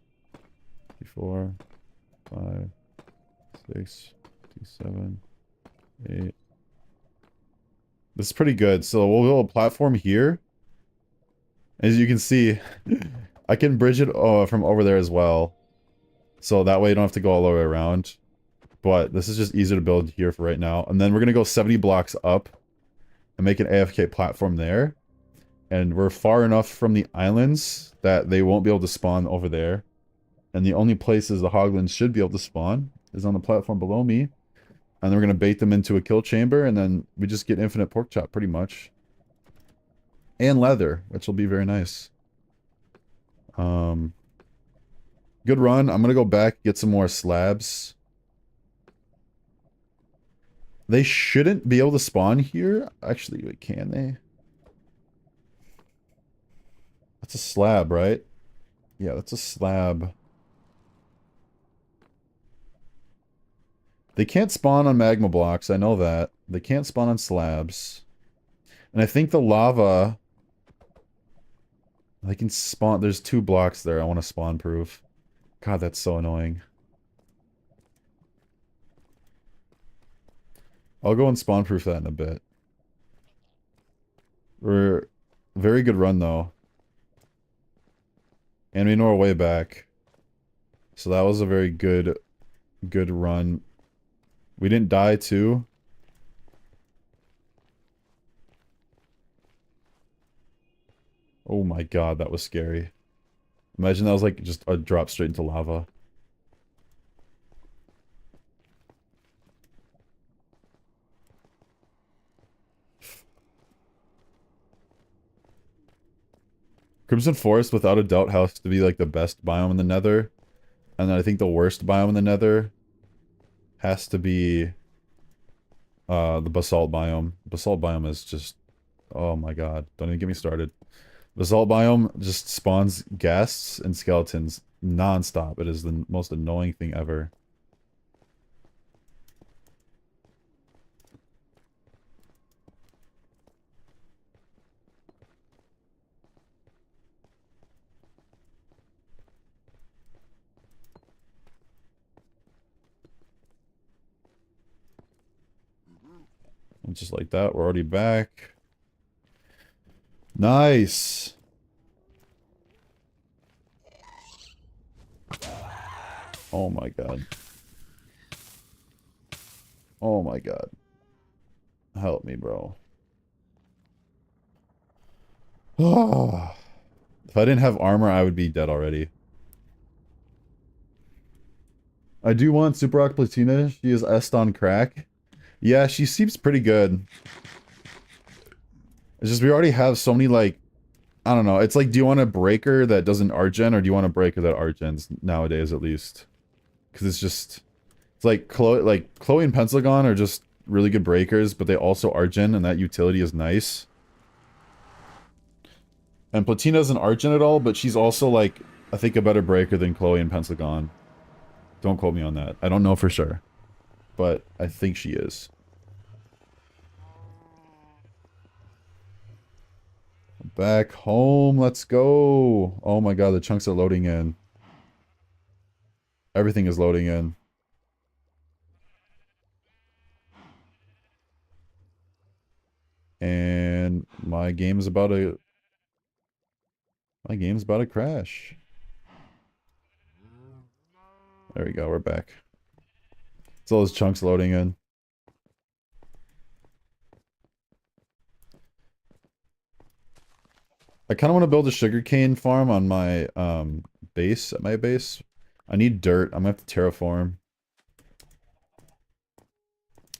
54, 5, 6, 7, 8. This is pretty good. So we'll build a platform here. As you can see, I can bridge it from over there as well. So that way you don't have to go all the way around. But this is just easier to build here for right now. And then we're going to go 70 blocks up and make an AFK platform there. And we're far enough from the islands that they won't be able to spawn over there. And the only places the Hoglins should be able to spawn is on the platform below me. And then we're going to bait them into a kill chamber, and then we just get infinite pork chop, pretty much. And leather, which will be very nice. Good run. I'm going to go back, get some more slabs. They shouldn't be able to spawn here. Actually, wait, can they? That's a slab, right? Yeah, that's a slab. They can't spawn on magma blocks, I know that. They can't spawn on slabs. And I think the lava... They can spawn... There's 2 blocks there I want to spawn proof. God, that's so annoying. I'll go and spawn proof that in a bit. We're... Very good run, though. And we know our way back. So that was a very good run. We didn't die, too. Oh my god, that was scary. Imagine that was like just a drop straight into lava. Crimson Forest, without a doubt, has to be like the best biome in the Nether. And then I think the worst biome in the Nether has to be the basalt biome. Basalt biome is just... Oh my god, don't even get me started. Basalt biome just spawns ghasts and skeletons non-stop. It is the most annoying thing ever. And just like that, we're already back. Nice! Oh my god. Oh my god. Help me, bro. If I didn't have armor, I would be dead already. I do want Super Rock Platina. She is Est on crack. Yeah, she seems pretty good. It's just we already have so many, like... I don't know. It's like, do you want a breaker that doesn't artgen, or do you want a breaker that artgens nowadays, at least? Because it's just... It's like Chloe and Pentagon are just really good breakers, but they also artgen, and that utility is nice. And Platina isn't artgen at all, but she's also, like, I think a better breaker than Chloe and Pentagon. Don't quote me on that. I don't know for sure. But I think she is. Back home, let's go. Oh my god, the chunks are loading in. Everything is loading in. And my game's about to... My game's about to crash. There we go, we're back. It's all those chunks loading in. I kind of want to build a sugarcane farm on my base, at my base. I need dirt. I'm gonna have to terraform.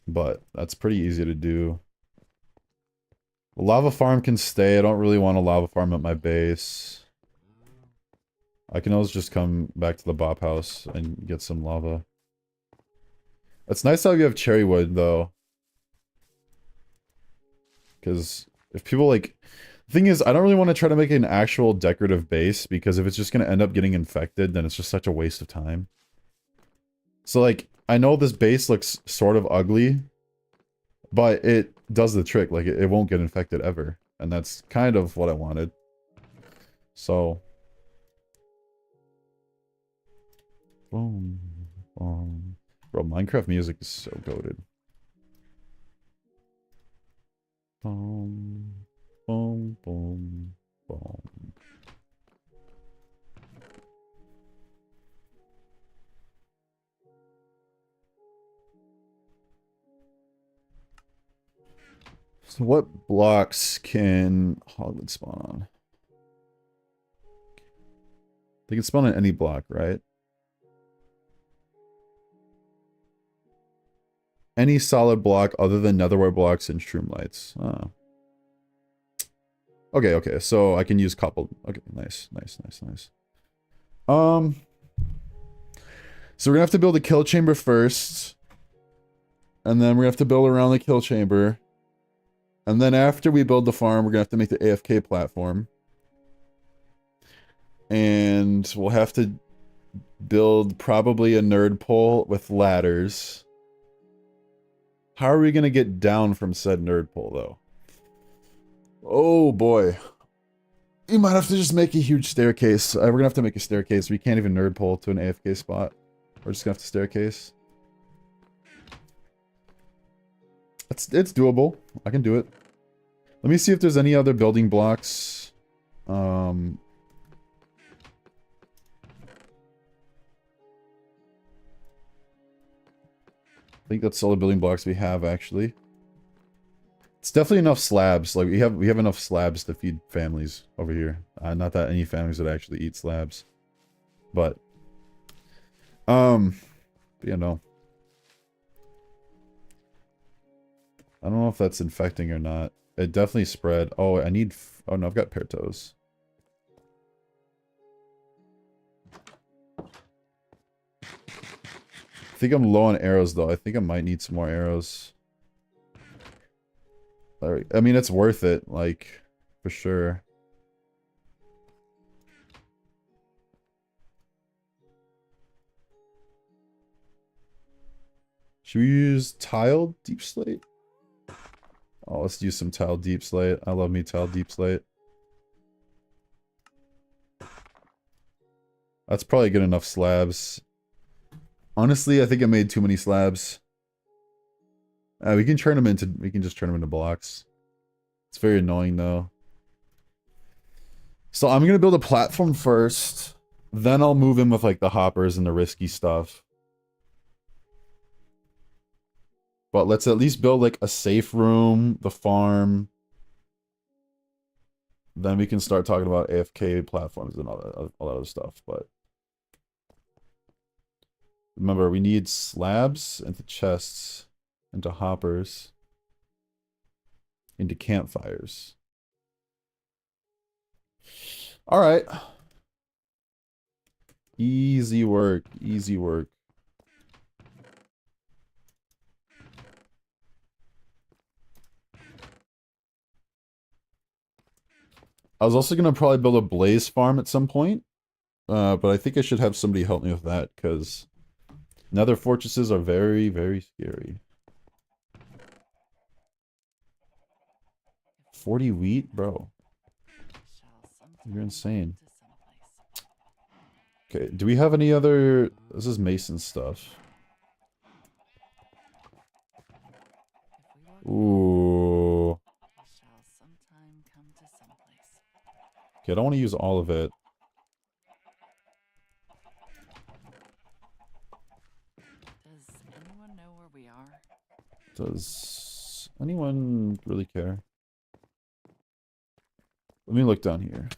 But that's pretty easy to do. The lava farm can stay. I don't really want a lava farm at my base. I can always just come back to the Bop house and get some lava. It's nice how you have cherry wood, though. Because if people like... The thing is, I don't really want to try to make an actual decorative base, because if it's just going to end up getting infected, then it's just such a waste of time. So, like, I know this base looks sort of ugly, but it does the trick. Like, it won't get infected ever. And that's kind of what I wanted. So... Boom. Boom. Bro, Minecraft music is so goated. Boom. Boom. Boom. Boom. So what blocks can Hoglin spawn on? They can spawn on any block, right? Any solid block other than netherware blocks and shroom lights. Oh. Okay, okay, so I can use coupled. Okay, nice, nice, nice, nice. So we're gonna have to build a kill chamber first. And then we're gonna have to build around the kill chamber. And then after we build the farm, we're gonna have to make the AFK platform. And we'll have to build probably a nerd pole with ladders. How are we gonna get down from said nerd pole, though? Oh boy. You might have to just make a huge staircase. We're gonna have to make a staircase. We can't even nerd pole to an AFK spot. We're just gonna have to staircase. It's doable. I can do it. Let me see if there's any other building blocks. I think that's all the building blocks we have, actually. It's definitely enough slabs. Like we have enough slabs to feed families over here. Not that any families would actually eat slabs, but you know, I don't know if that's infecting or not. It definitely spread. Oh, I need. Oh no, I've got pear toes. I think I'm low on arrows though. I think I might need some more arrows. I mean, it's worth it, like, for sure. Should we use tiled deep slate? Oh, let's use some tiled deep slate. I love me tiled deep slate. That's probably good enough slabs. Honestly, I think I made too many slabs. We can turn them into. We can just turn them into blocks. It's very annoying though. So I'm gonna build a platform first. Then I'll move in with like the hoppers and the risky stuff. But let's at least build like a safe room, the farm. Then we can start talking about AFK platforms and all that other stuff. But remember, we need slabs into chests, into hoppers, into campfires. All right. Easy work. Easy work. I was also going to probably build a blaze farm at some point. But I think I should have somebody help me with that, because nether fortresses are very, very scary. 40 wheat? Bro. You're insane. Okay, do we have any other... This is mason stuff. Ooh. Okay, I don't want to use all of it. Does anyone know where we are? Does anyone really care? Let me look down here.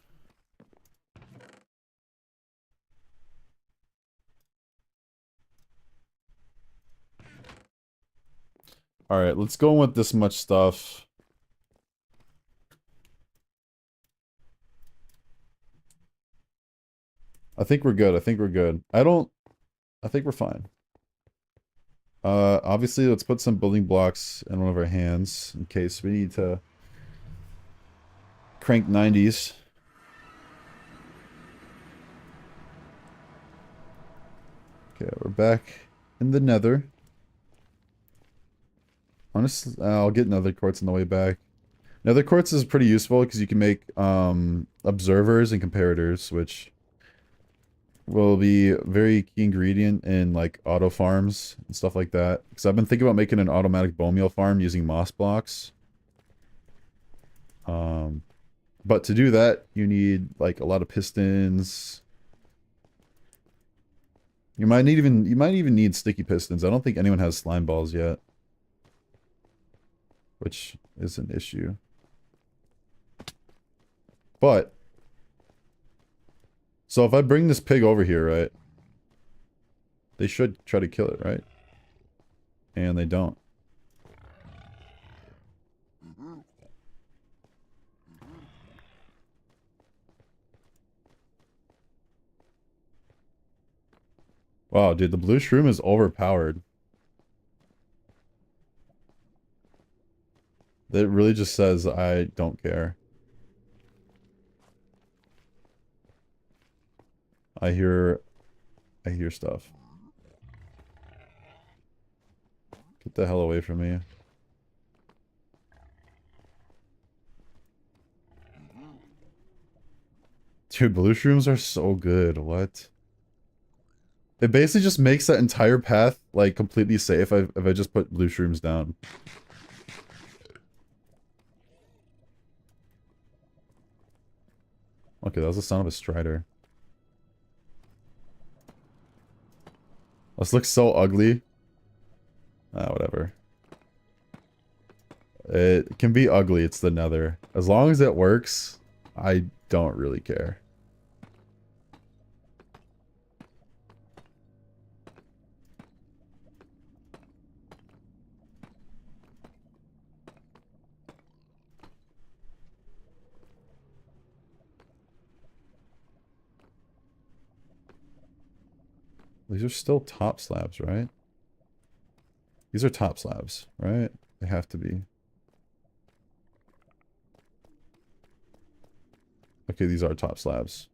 Alright, let's go with this much stuff. I think we're good. I think we're good. I think we're fine. Obviously, let's put some building blocks in one of our hands in case we need to crank 90s. Okay, we're back in the nether. Honestly, I'll get nether quartz on the way back. Nether quartz is pretty useful because you can make observers and comparators, which will be a very key ingredient in like auto farms and stuff like that. Because I've been thinking about making an automatic bone meal farm using moss blocks. But to do that, you need like a lot of pistons. You might even need sticky pistons. I don't think anyone has slime balls yet, which is an issue. But so if I bring this pig over here, right? They should try to kill it, right? And they don't. Wow, dude, the blue shroom is overpowered. It really just says, I don't care. I hear stuff. Get the hell away from me. Dude, blue shrooms are so good. What? It basically just makes that entire path, like, completely safe if I just put blue shrooms down. Okay, that was the sound of a strider. This looks so ugly. Ah, whatever. It can be ugly, it's the nether. As long as it works, I don't really care. These are still top slabs, right? These are top slabs, right? They have to be. Okay, these are top slabs.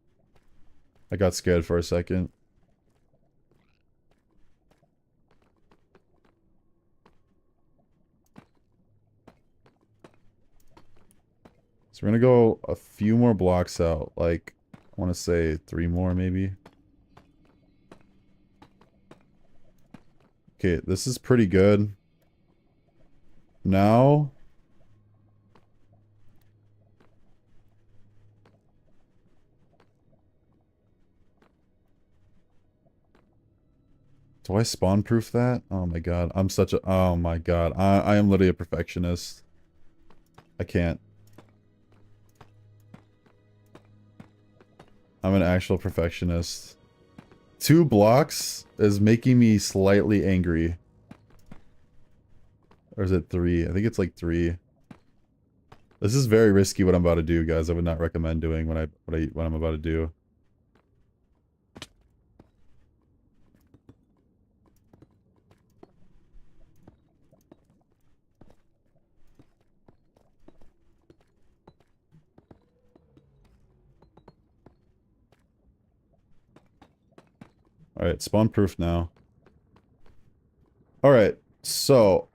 I got scared for a second. So we're gonna go a few more blocks out, like, I want to say 3 more maybe. Okay, this is pretty good. Now... do I spawn proof that? Oh my god, I'm such a... oh my god, I am literally a perfectionist. I can't. I'm an actual perfectionist. 2 blocks is making me slightly angry. Or is it 3? I think it's like 3. This is very risky what I'm about to do, guys. I would not recommend doing what I'm about to do. Alright, spawn proof now. Alright, so...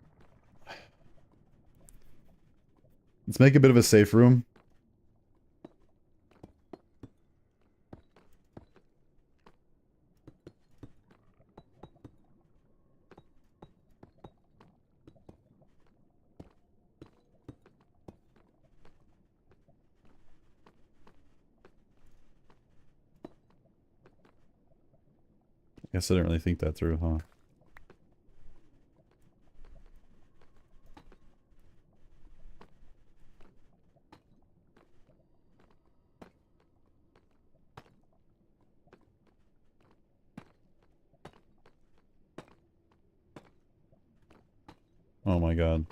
let's make a bit of a safe room. Guess I didn't really think that through, huh? Oh my god.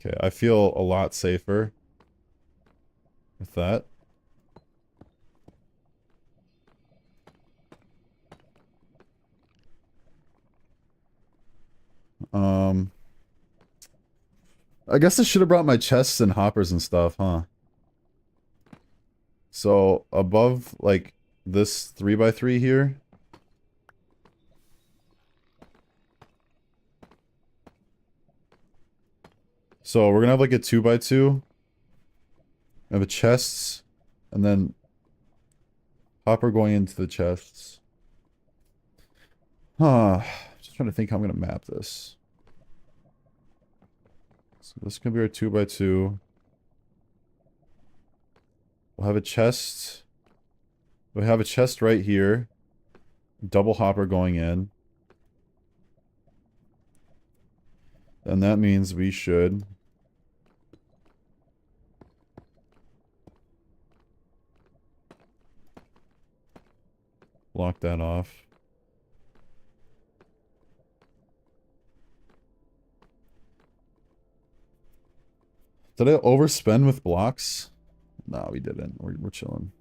Okay, I feel a lot safer with that. I guess I should have brought my chests and hoppers and stuff, huh? So above like this 3x3 here. So we're gonna have like a 2x2. I have a chests, and then hopper going into the chests. Huh. Just trying to think how I'm gonna map this. So this can be our 2x2. We'll have a chest. We have a chest right here. Double hopper going in. And that means we should block that off. Did I overspend with blocks? No, we didn't. We're chilling.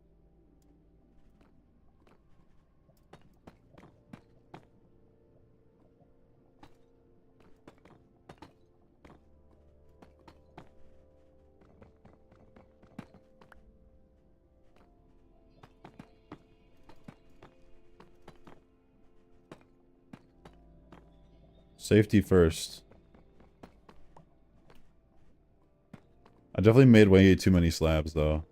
Safety first. I definitely made way too many slabs, though.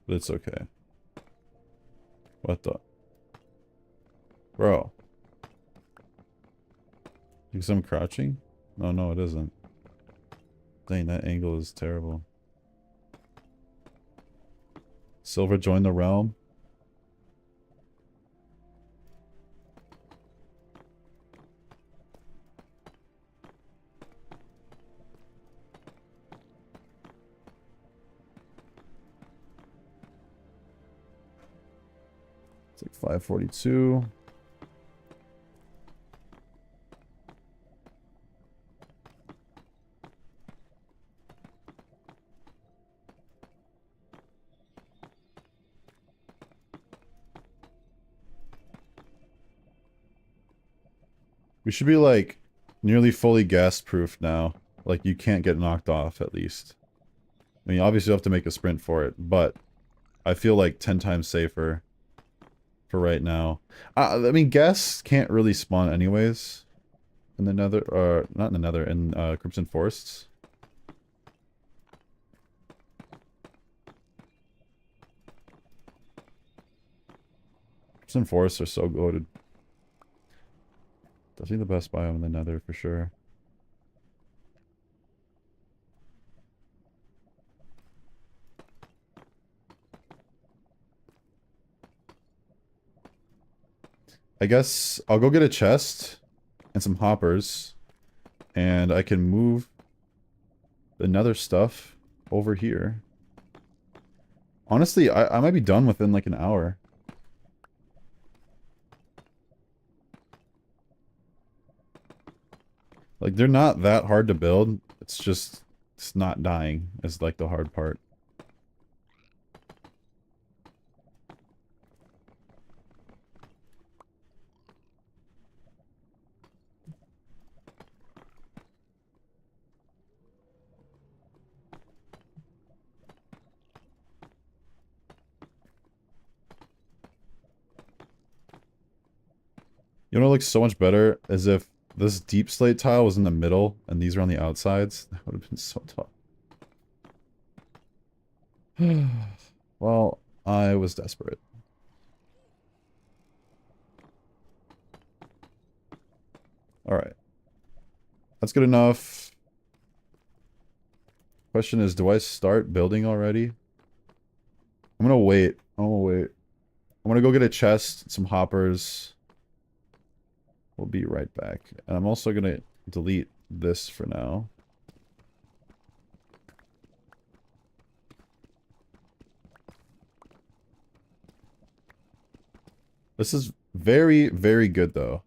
But it's okay. What the? Bro. Because I'm crouching? Oh, no, it isn't. Dang, that angle is terrible. Silver joined the realm. It's like 542. We should be like nearly fully gas proof now. Like you can't get knocked off at least. I mean, obviously you have to make a sprint for it, but I feel like 10 times safer for right now. I mean, gas can't really spawn anyways in the nether, or not in the nether, in Crimson Forests. Crimson Forests are so goated. Definitely the best biome in the nether for sure. I guess I'll go get a chest and some hoppers, and I can move the nether stuff over here. Honestly, I might be done within like an hour. Like, they're not that hard to build. It's just, it's not dying is like the hard part. You know what looks so much better? As if this deep slate tile was in the middle and these are on the outsides. That would have been so tough. Well, I was desperate. Alright. That's good enough. Question is, do I start building already? I'm gonna wait. I'm gonna wait. I'm gonna go get a chest, some hoppers. We'll be right back. And I'm also gonna delete this for now. This is very, very good though.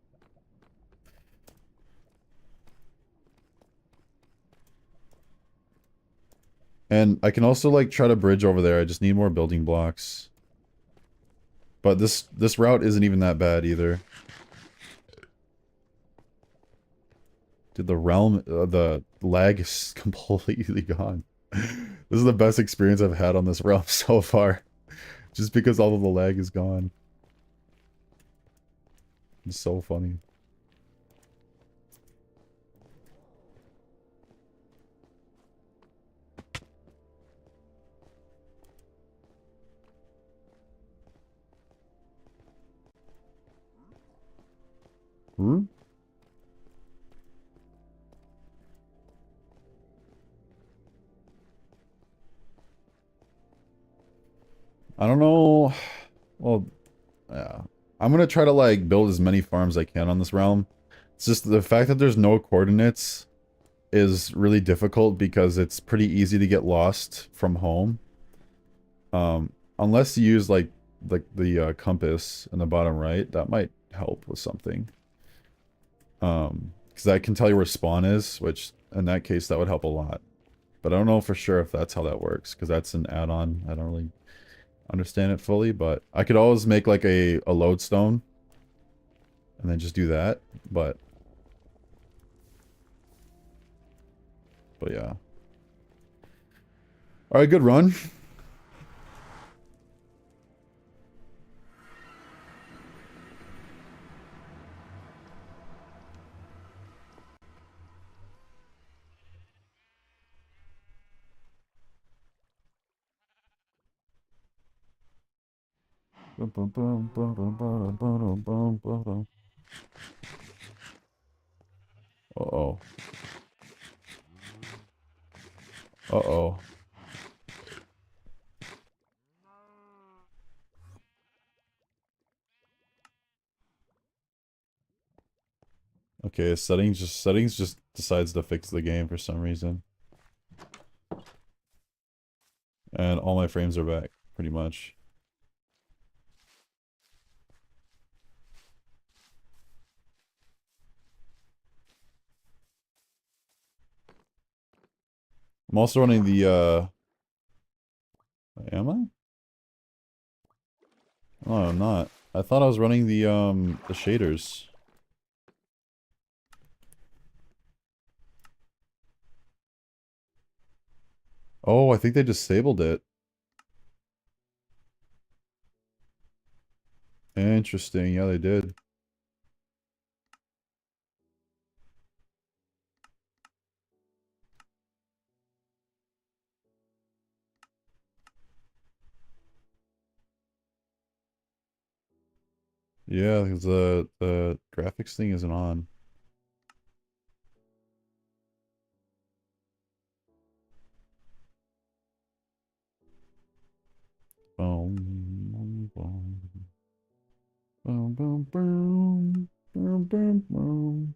And I can also like try to bridge over there. I just need more building blocks. But this route isn't even that bad either. Dude, the realm, the lag is completely gone. This is the best experience I've had on this realm so far. Just because all of the lag is gone. It's so funny. Hmm? I don't know. Well, yeah. I'm gonna try to like build as many farms as I can on this realm. It's just the fact that there's no coordinates is really difficult because it's pretty easy to get lost from home. Unless you use like the compass in the bottom right, that might help with something. Because I can tell you where spawn is, which in that case that would help a lot. But I don't know for sure if that's how that works, because that's an add-on. I don't really understand it fully, but I could always make like a lodestone and then just do that, but yeah. Alright, good run. Uh-oh. Uh-oh. Okay, settings just decides to fix the game for some reason. And all my frames are back, pretty much. I'm also running the am I? Oh, I'm not. I thought I was running the shaders. Oh, I think they disabled it. Interesting. Yeah, they did. Yeah, because the graphics thing isn't on. Boom, boom, boom, boom, boom, boom, boom, boom, boom.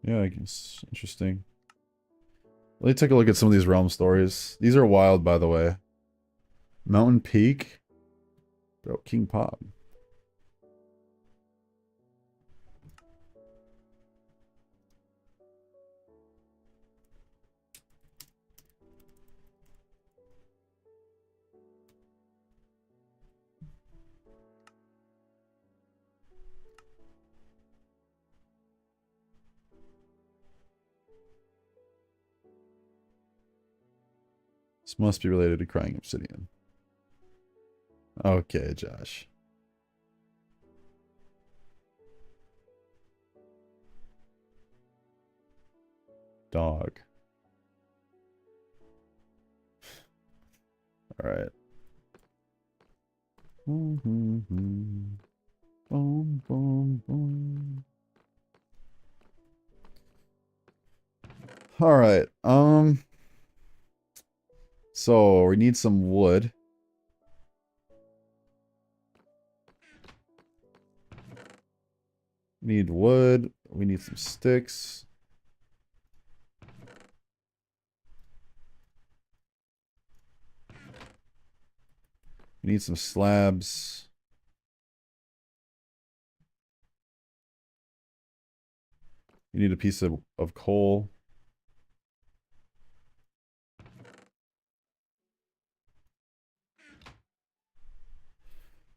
Yeah, I guess interesting. Let me take a look at some of these realm stories. These are wild, by the way. Mountain Peak. Bro, King Pop. This must be related to Crying Obsidian. Okay, Josh. Dog. Alright. Boom, boom, boom. Alright, so we need some wood. We need wood. We need some sticks. We need some slabs. We need a piece of coal.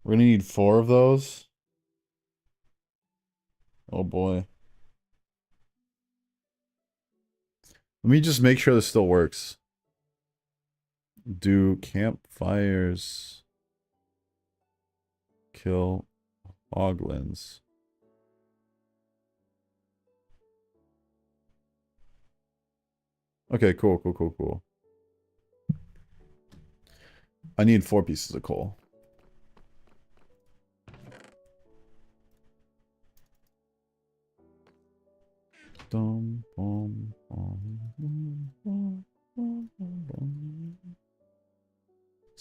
We're gonna need 4 of those. Oh boy. Let me just make sure this still works. Do campfires kill hoglins? Okay, cool. I need 4 pieces of coal. So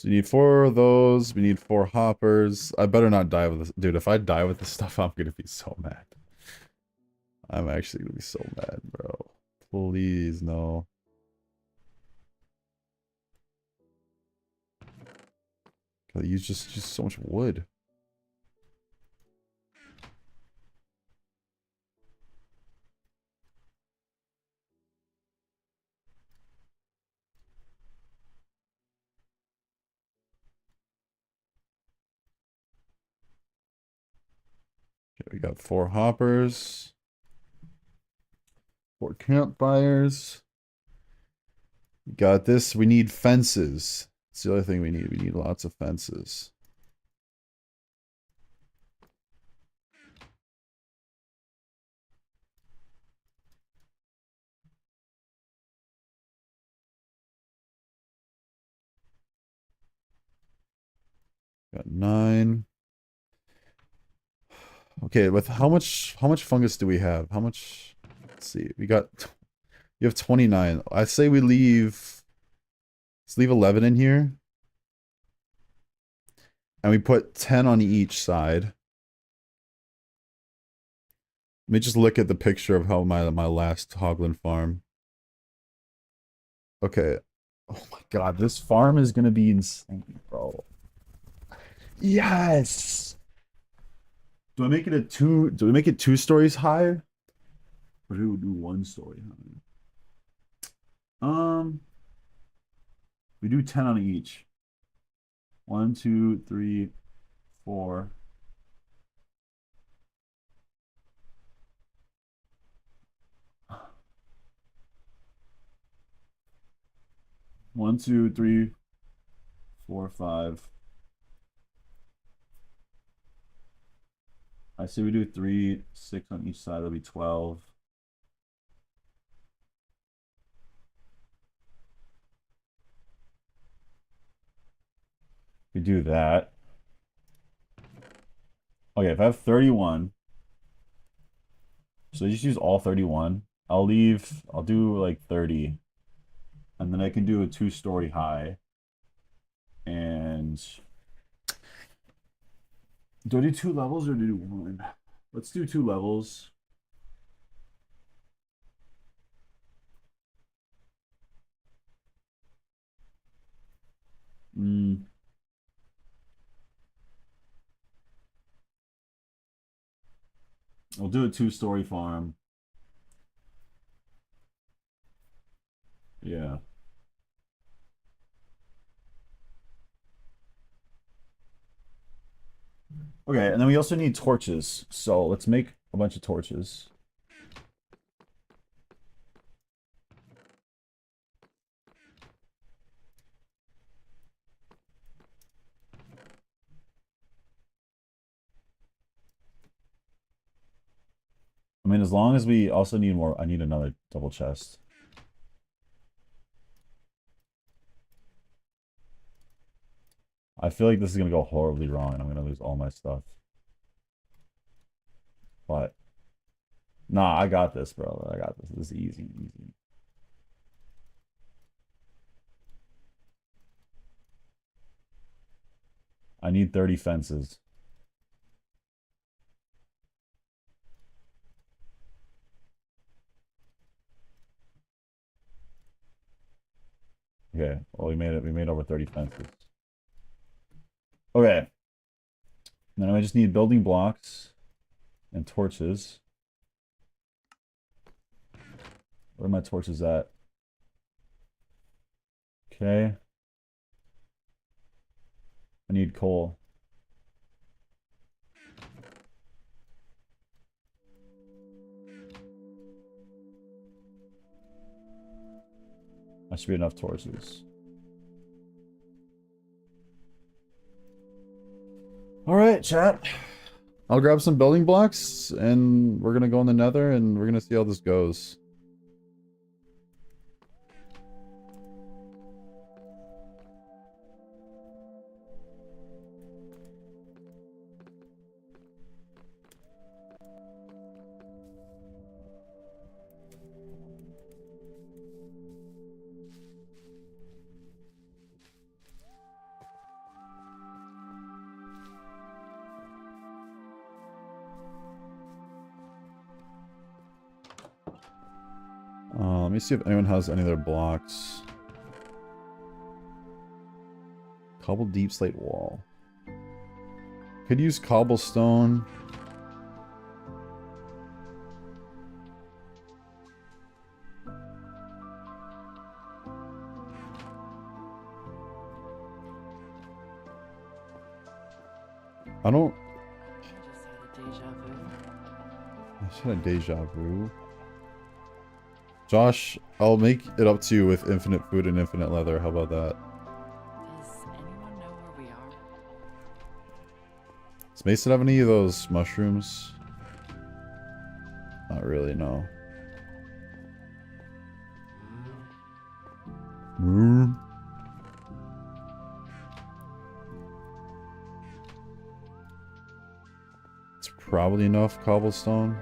you need 4 of those. We need 4 hoppers. I better not die with this. Dude, if I die with this stuff, I'm gonna be so mad. I'm actually gonna be so mad, bro. Please, no. God, you just so much wood. Okay, we got 4 hoppers. 4 campfires. We got this. We need fences. It's the other thing we need. We need lots of fences. Got 9. Okay, with how much fungus do we have? How much? Let's see. We got you have 29. I say we leave let's leave 11 in here. And we put 10 on each side. Let me just look at the picture of how my last Hoglin farm. Okay. Oh my god, this farm is gonna be insane, bro. Yes! Do I make it do we make it 2 stories higher? Or do we do 1 story higher? We do 10 on each. 1, 2, 3, 4. One, two, three, 4, 5. I say we do 3, 6 on each side. That'll be 12. We do that. Okay, if I have 31, so just use all 31. I'll do like 30. And then I can do a 2-story high. And do I do 2 levels or do 1? Let's do 2 levels. I'll do a 2-story farm. Yeah. Okay, and then we also need torches. So let's make a bunch of torches. I mean, as long as we also need more, I need another double chest. I feel like this is gonna go horribly wrong and I'm gonna lose all my stuff. But nah, I got this, bro. I got this. This is easy. I need 30 fences. Okay, well we made it. We made over 30 fences. Okay. Now I just need building blocks and torches. Where are my torches at? Okay. I need coal. That should be enough torches. Alright, chat. I'll grab some building blocks and we're gonna go in the nether and we're gonna see how this goes. Let me see if anyone has any other blocks. Cobble deep slate wall. Could use cobblestone. I don't... I just had a deja vu. Josh, I'll make it up to you with infinite food and infinite leather. How about that? Does anyone know where we are? Does Mason have any of those mushrooms? Not really, no. It's probably enough cobblestone.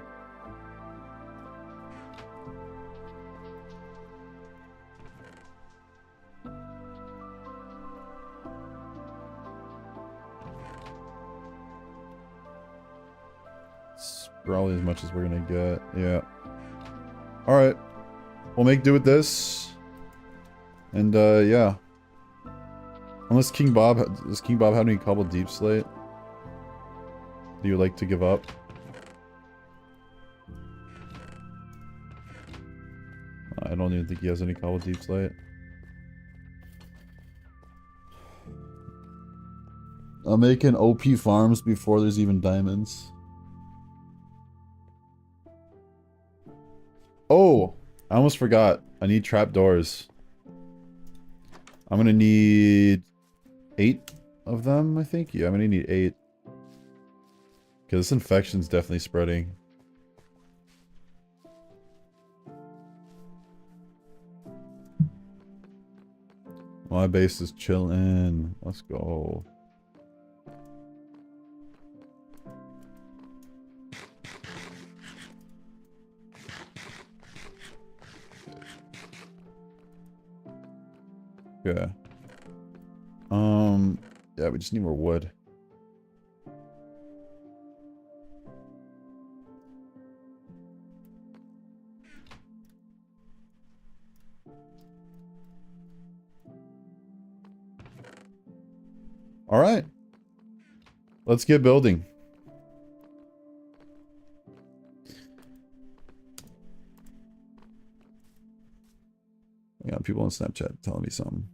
It's probably as much as we're gonna get. Yeah. Alright. We'll make do with this. And, yeah. Unless King Bob... Does King Bob have any cobble deep slate? Do you like to give up? I don't even think he has any cobble deep slate. I'm making OP farms before there's even diamonds. Oh! I almost forgot. I need trapdoors. I'm gonna need 8 of them, I think. Yeah, I'm gonna need 8. Because this infection's definitely spreading. My base is chilling. Let's go. Yeah. Yeah, we just need more wood. All right. Let's get building. I got people on Snapchat telling me something.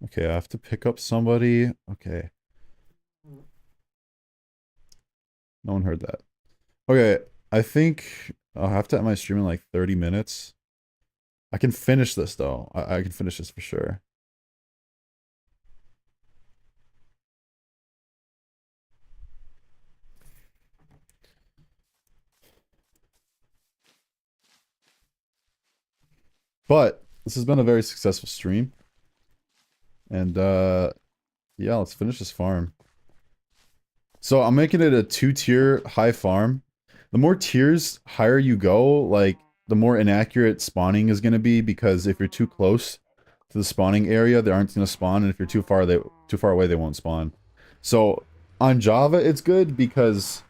Okay, I have to pick up somebody. Okay. No one heard that. Okay, I think I'll have to end my stream in like 30 minutes. I can finish this though. I can finish this for sure. But this has been a very successful stream. And yeah, let's finish this farm. So I'm making it a 2-tier high farm. The more tiers higher you go, like the more inaccurate spawning is going to be, because if you're too close to the spawning area, they aren't going to spawn, and if you're too far away, they won't spawn. So on Java, it's good because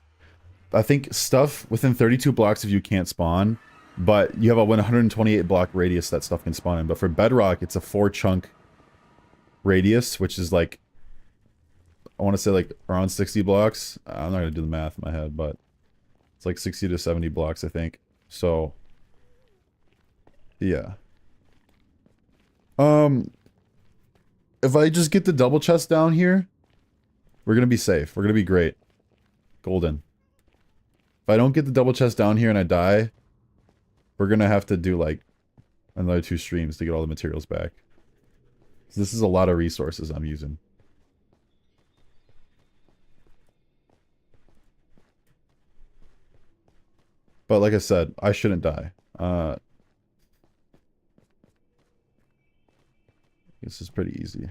I think stuff within 32 blocks of you can't spawn, but you have a 128 block radius that stuff can spawn in. But for Bedrock, it's a 4-chunk radius, which is like, I want to say like around 60 blocks. I'm not going to do the math in my head, but it's like 60 to 70 blocks, I think. So, yeah. If I just get the double chest down here, we're going to be safe. We're going to be great. Golden. If I don't get the double chest down here and I die, we're going to have to do like another 2 streams to get all the materials back. So this is a lot of resources I'm using. But like I said, I shouldn't die. This is pretty easy.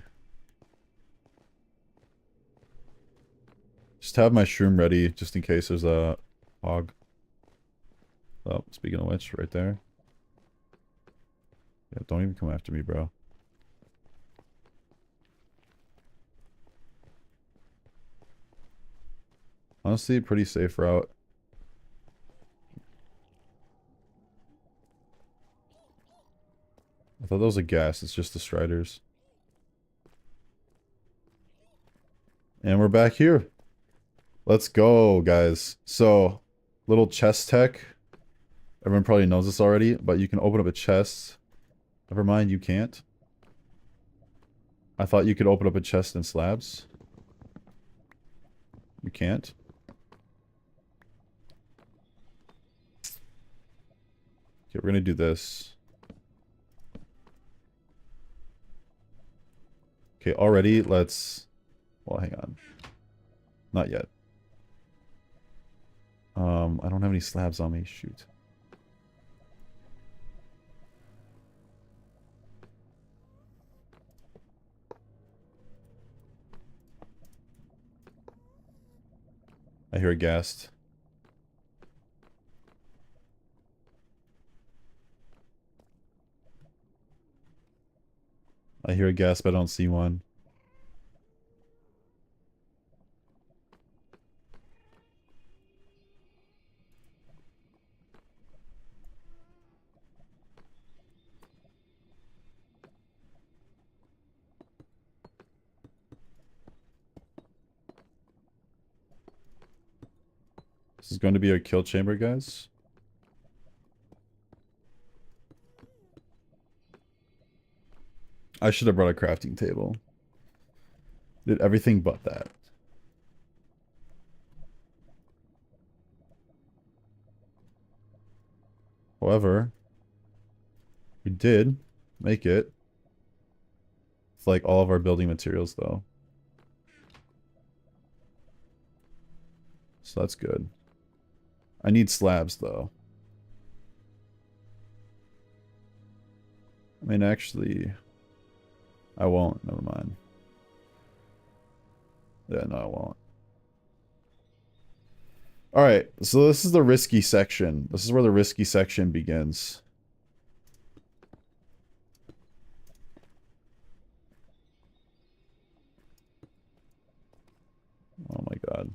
Just have my shroom ready, just in case there's a hog. Oh, speaking of which, right there. Yeah, don't even come after me, bro. Honestly, pretty safe route. I thought that was a gas, it's just the striders. And we're back here. Let's go, guys. So, little chest tech. Everyone probably knows this already, but you can open up a chest. Never mind, you can't. I thought you could open up a chest in slabs. You can't. Okay, we're gonna do this. Okay, already, let's... Well, hang on. Not yet. I don't have any slabs on me. Shoot. I hear a ghast. I hear a ghast, but I don't see one. This is going to be our kill chamber, guys. I should have brought a crafting table. Did everything but that. However, we did make it with like all of our building materials though. So that's good. I need slabs though. I mean, actually, I won't. Never mind. Yeah, no, I won't. Alright, so this is the risky section. This is where the risky section begins. Oh my god.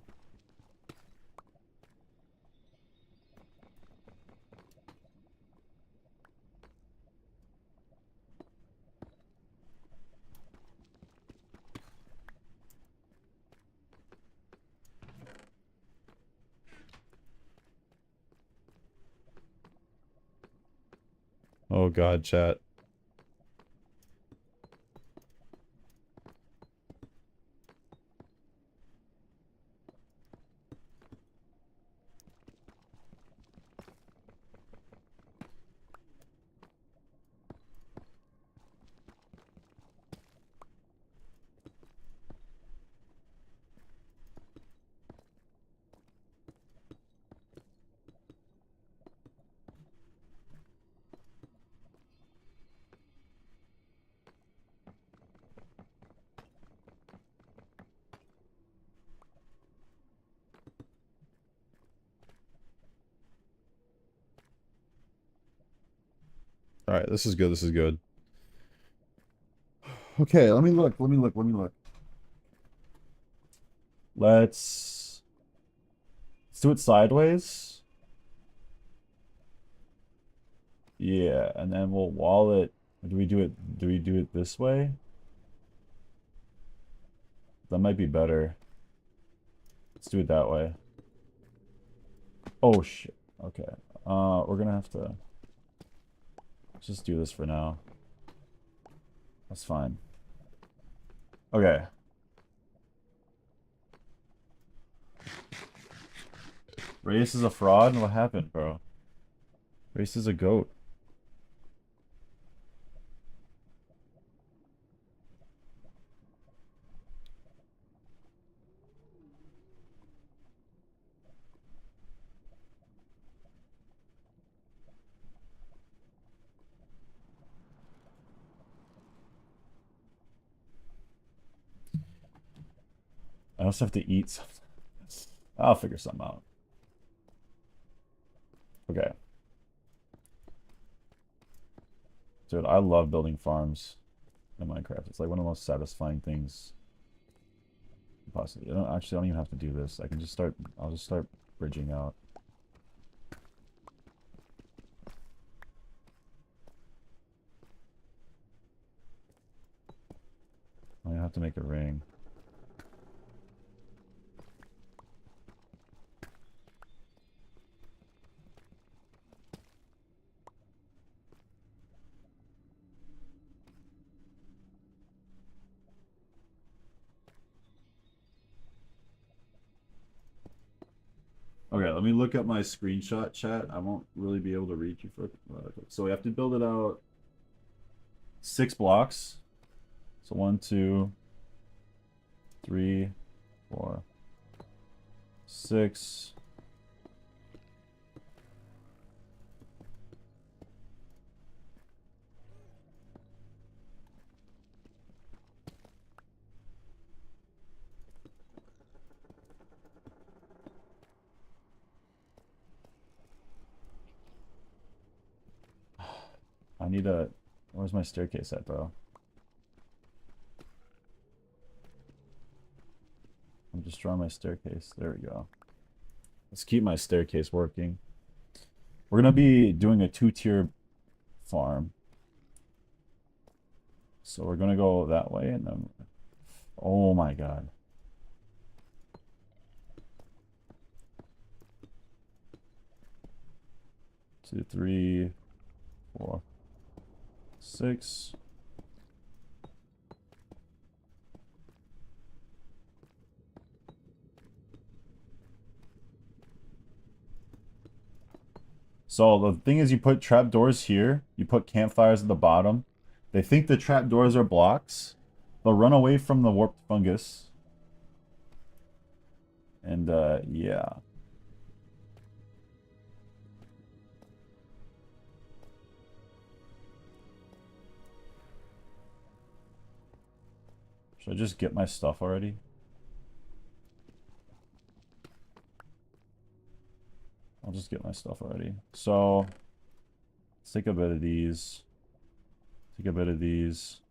Oh god, chat. All right, this is good. This is good. Okay, let me look. Let me look. Let me look. Let's do it sideways. Yeah, and then we'll wall it. Do we do it? Do we do it this way? That might be better. Let's do it that way. Oh shit. Okay. We're gonna have to just do this for now. That's fine. Okay. Race is a fraud? What happened, bro? Race is a goat. I also have to eat something. I'll figure something out. Okay. Dude, I love building farms in Minecraft. It's like one of the most satisfying things possibly. Actually, I don't even have to do this. I can just start, I'll just start bridging out. I have to make a ring. Okay, let me look at my screenshot chat. I won't really be able to read you for. So we have to build it out 6 blocks. So 1, 2, 3, 4, 6. I need a. Where's my staircase at, bro? I'm just drawing my staircase. There we go. Let's keep my staircase working. We're gonna be doing a 2-tier farm. So we're gonna go that way and then. Oh my god. 2, 3, 4, 6. So the thing is, you put trapdoors here, you put campfires at the bottom. They think the trapdoors are blocks. They'll run away from the warped fungus. And yeah. Should I just get my stuff already? I'll just get my stuff already. So, let's take a bit of these. Take a bit of these.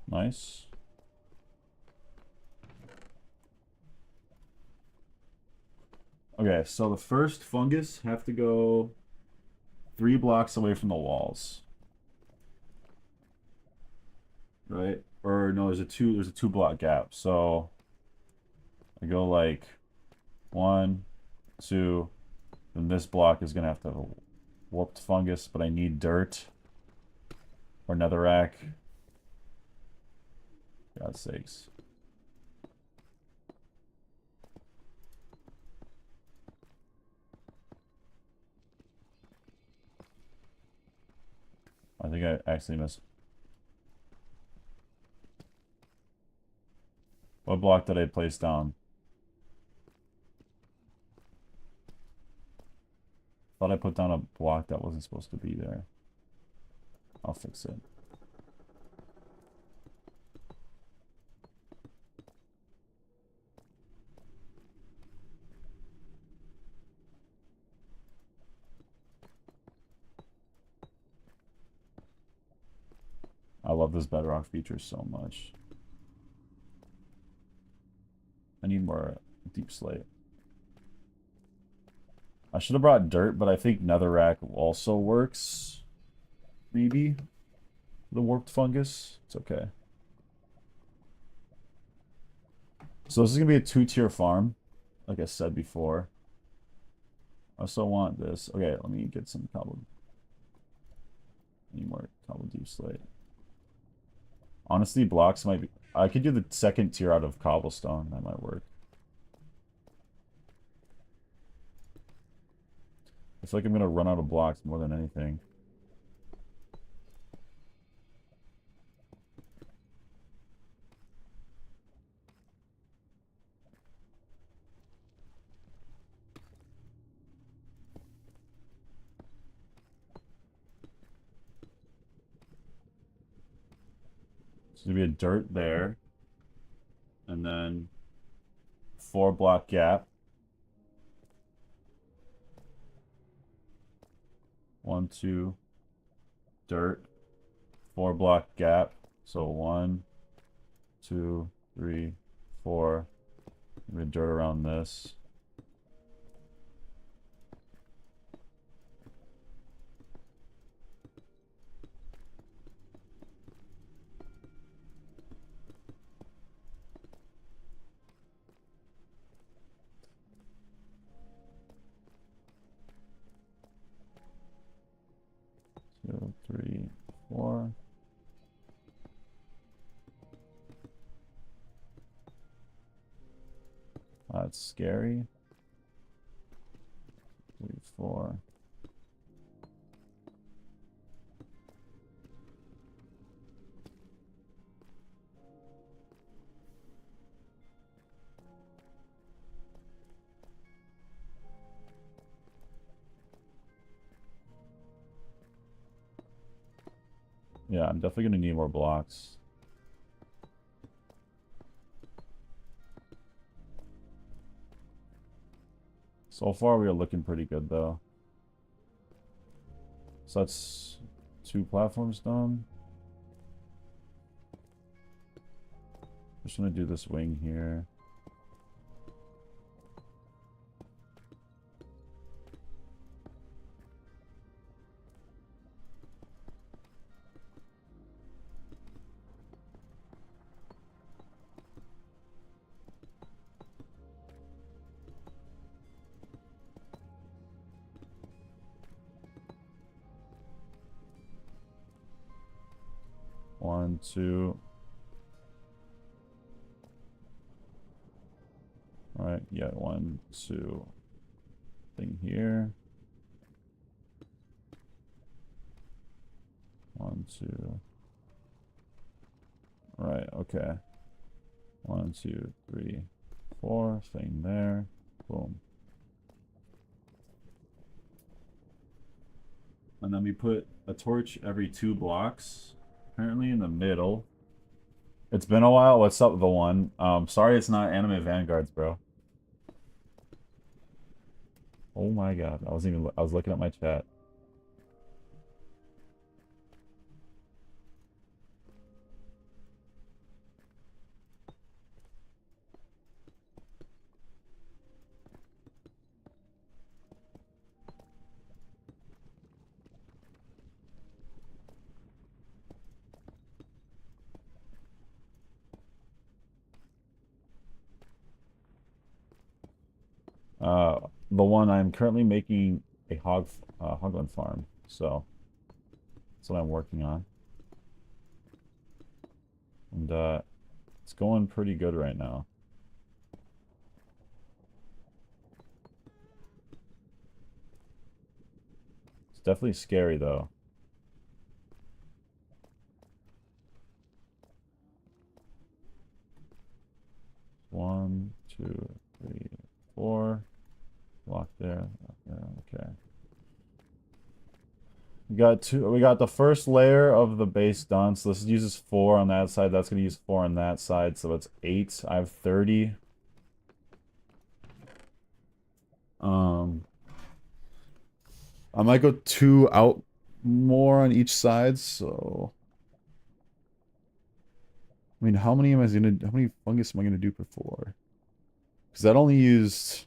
Nice. Okay, so the first fungus have to go 3 blocks away from the walls. Right? Or no, there's a 2 block gap. So I go like 1, 2, then this block is gonna have to have a warped fungus, but I need dirt or netherrack. God's sakes. I think I actually missed. What block did I place down? Thought thought I put down a block that wasn't supposed to be there. I'll fix it. I love this bedrock feature so much. I need more deep slate. I should have brought dirt, but I think netherrack also works. Maybe. The warped fungus. It's okay. So this is going to be a 2-tier farm, like I said before. I also want this. Okay, let me get some cobble. Need more cobble deep slate. Honestly, blocks might be... I could do the 2nd tier out of cobblestone. That might work. I feel like I'm going to run out of blocks more than anything. So there'll be a dirt there. And then 4-block gap. 1, 2, dirt. 4-block gap. So 1, 2, 3, 4. Maybe dirt around this. Two, 3, 4. That's scary. 3, 4. Yeah, I'm definitely gonna need more blocks. So far, we are looking pretty good, though. So that's 2 platforms done. Just gonna do this wing here. One, two. All right, yeah, 1, 2. Thing here. 1, 2. Right, okay. 1, 2, 3, 4. Thing there. Boom. And then we put a torch every 2 blocks. Apparently in the middle. It's been a while. What's up, the one? Sorry it's not anime vanguards, bro. Oh my god. I was looking at my chat. The one I'm currently making a Hoglin farm, so that's what I'm working on. And it's going pretty good right now. It's definitely scary though. One, two, three, 4. Block there, okay. We got the first layer of the base done. So this uses 4 on that side. That's gonna use 4 on that side. So it's 8. I have 30. I might go 2 out more on each side, so I mean, how many fungus am I gonna do per floor? Because that only used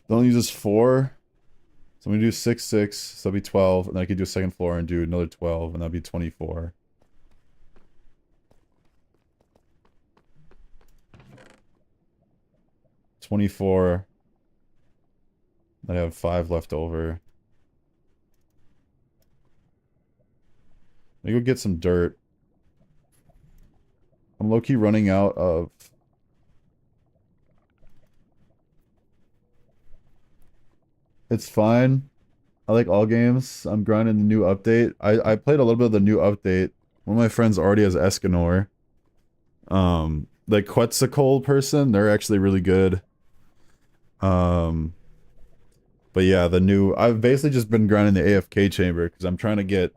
that only uses 4. So I'm gonna do 6, 6, so that'd be 12, and then I could do a second floor and do another 12, and that'd be 24. I have 5 left over. Let me go get some dirt. I'm low-key running out of... It's fine. I like all games. I'm grinding the new update. I played a little bit of the new update. One of my friends already has Escanor. The Quetzalcoatl person, they're actually really good. But yeah, I've basically just been grinding the AFK chamber because I'm trying to get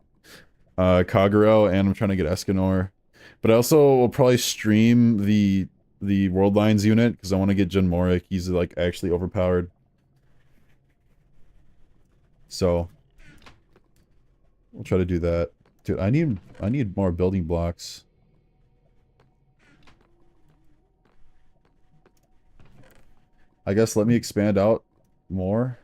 Kagero and I'm trying to get Escanor. But I also will probably stream the World Lines unit because I want to get Jin Morik. He's like actually overpowered. So we'll try to do that. Dude, I need more building blocks. I guess let me expand out more.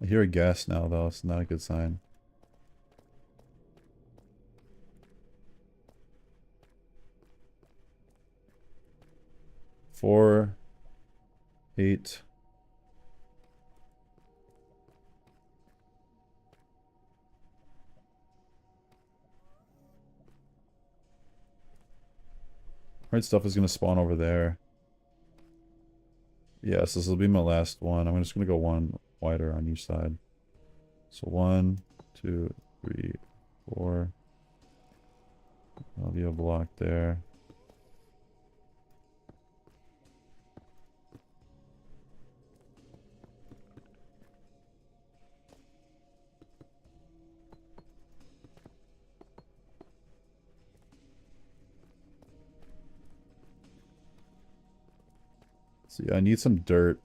I hear a gas now though, it's not a good sign. Four, 8. Right stuff is gonna spawn over there. Yes, this will be my last one. I'm just gonna go one wider on each side. So 1, 2, 3, 4. That'll be a block there. See, I need some dirt.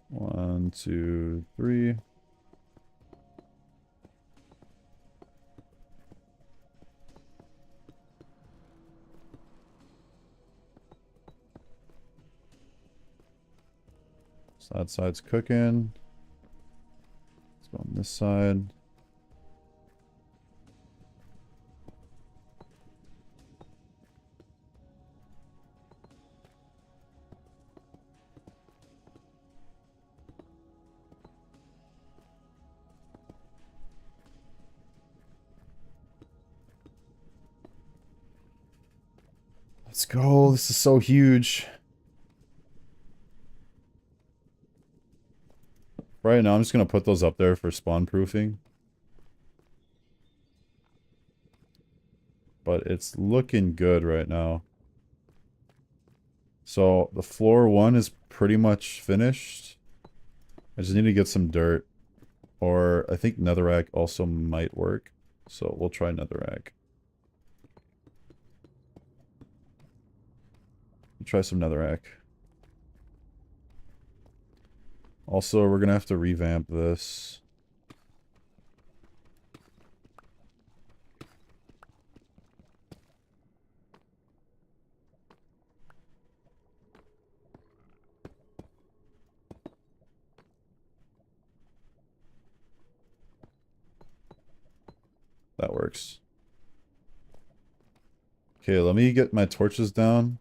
1, 2, 3. So that side's cooking. Let's go on this side. Let's go. This is so huge. Right now, I'm just going to put those up there for spawn proofing. But it's looking good right now. So, the floor 1 is pretty much finished. I just need to get some dirt. Or, I think netherrack also might work. So, we'll try netherrack. Try some netherrack. Also, we're gonna have to revamp this. That works. Okay, let me get my torches down.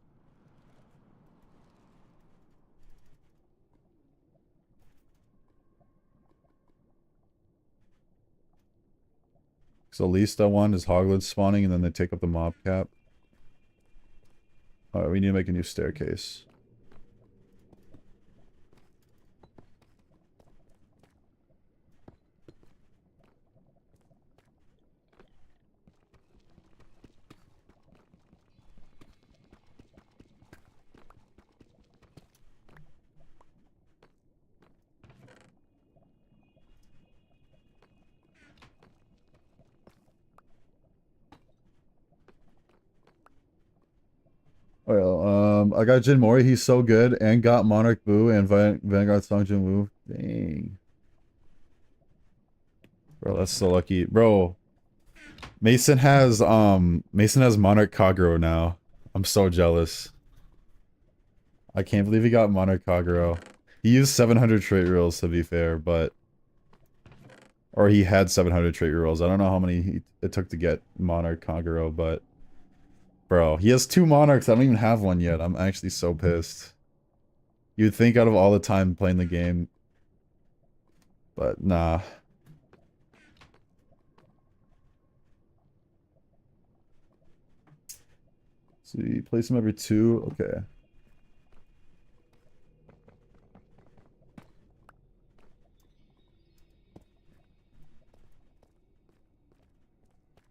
So the least I want is Hoglin spawning and then they take up the mob cap. Alright, we need to make a new staircase. Well, I got Jin Mori, he's so good, and got Monarch Boo and Vanguard Song Jin Woo. Dang. Bro, that's so lucky. Bro, Mason has Monarch Kagero now. I'm so jealous. I can't believe he got Monarch Kagero. He used 700 trait rules to be fair, but or he had 700 trait rules. I don't know how many it took to get Monarch Kagero, but bro, he has 2 Monarchs. I don't even have one yet. I'm actually so pissed. You'd think out of all the time playing the game, but nah. So you place him every 2. Okay.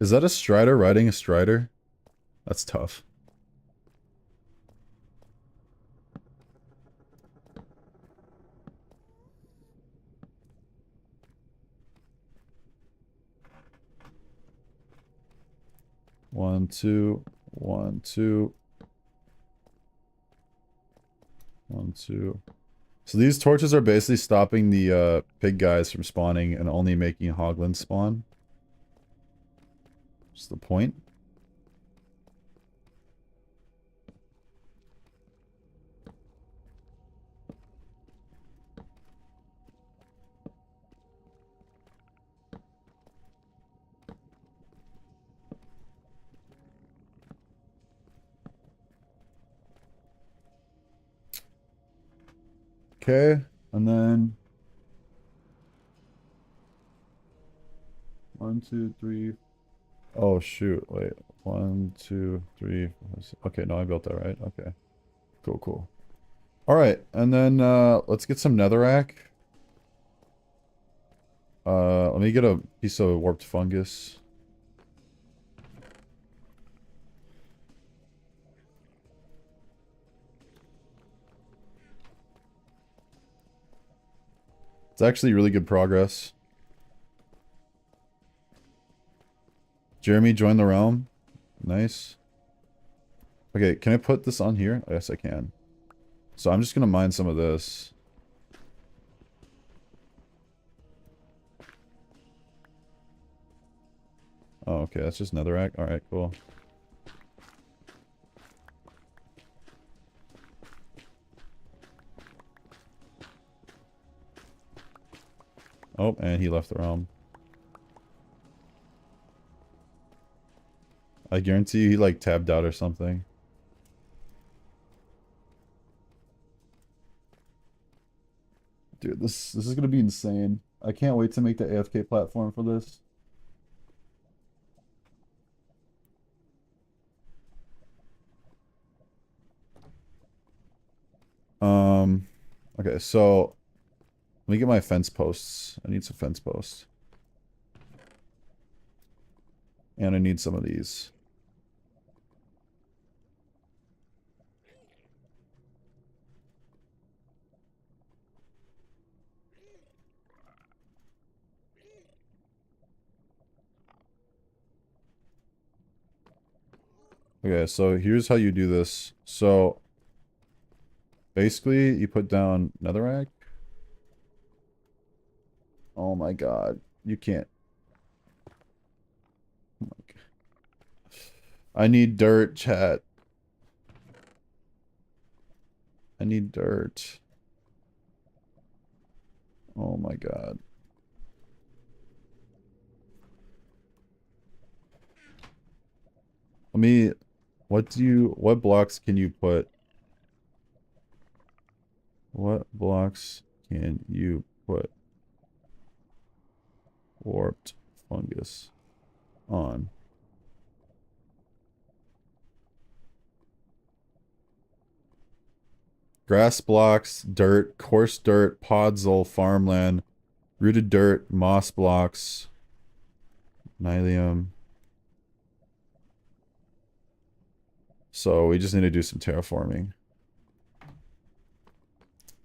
Is that a Strider riding a Strider? That's tough. One, two, 1, 2. 1, 2. So these torches are basically stopping the pig guys from spawning and only making Hoglin spawn. What's the point? Okay, and then 1, 2, 3. Oh shoot! Wait, 1, 2, 3. Okay, no, I built that right. Okay, cool, cool. All right, and then let's get some netherrack. Let me get a piece of warped fungus. It's actually really good progress. Jeremy joined the realm. Nice. Okay, can I put this on here? Yes, I can. So I'm just gonna mine some of this. Oh, okay, that's just netherrack. Alright, cool. Oh, and he left the realm. I guarantee you he like tabbed out or something. Dude, this is gonna be insane. I can't wait to make the AFK platform for this. Okay, so let me get my fence posts. I need some fence posts. And I need some of these. Okay, so here's how you do this. So basically you put down netherrack. Oh my god. You can't. Oh my god. I need dirt, chat. I need dirt. Oh my god. Let me, what blocks can you put? What blocks can you put warped fungus on? Grass blocks, dirt, coarse dirt, podzol, farmland, rooted dirt, moss blocks, nylium. So we just need to do some terraforming.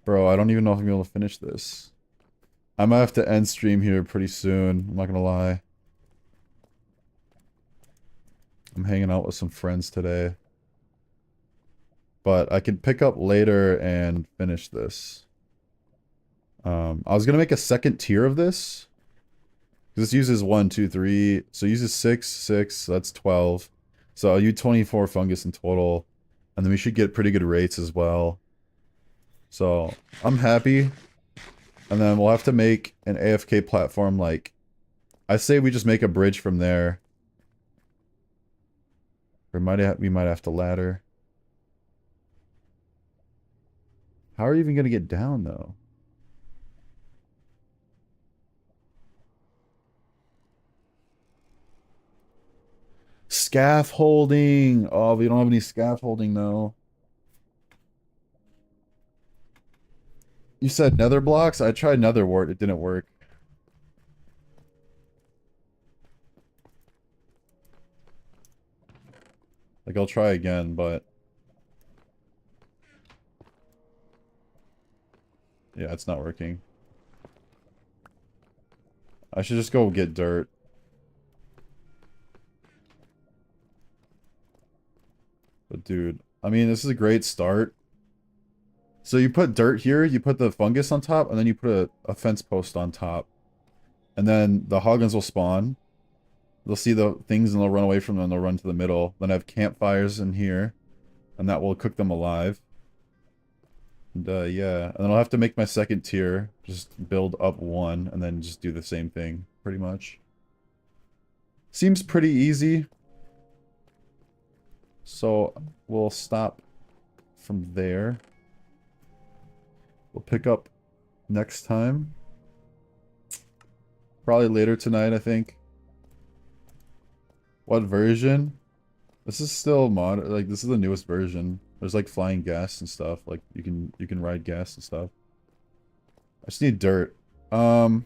Bro, I don't even know if I'm able to finish this. I might have to end stream here pretty soon. I'm not gonna lie. I'm hanging out with some friends today. but I can pick up later and finish this. I was gonna make a second tier of this. This uses 1, 2, 3. So it uses 6, 6. So that's 12. So I'll use 24 fungus in total. And then we should get pretty good rates as well. So I'm happy. And then we'll have to make an AFK platform like... I say we just make a bridge from there. Or we might have to ladder. How are you even gonna get down though? Scaffolding! Oh, we don't have any scaffolding though. You said nether blocks? I tried nether wart, it didn't work. Like, I'll try again, but... yeah, it's not working. I should just go get dirt. But dude, I mean, this is a great start. So you put dirt here, you put the fungus on top, and then you put a fence post on top. And then the hoglins will spawn. They'll see the things and they'll run away from them and they'll run to the middle. Then I have campfires in here. And that will cook them alive. And yeah. And then I'll have to make my second tier. Just build up one and then just do the same thing, pretty much. Seems pretty easy. So we'll stop from there. We'll pick up next time. Probably later tonight, I think. What version? This is still mod, like this is the newest version. There's like flying gas and stuff. Like you can ride gas and stuff. I just need dirt. So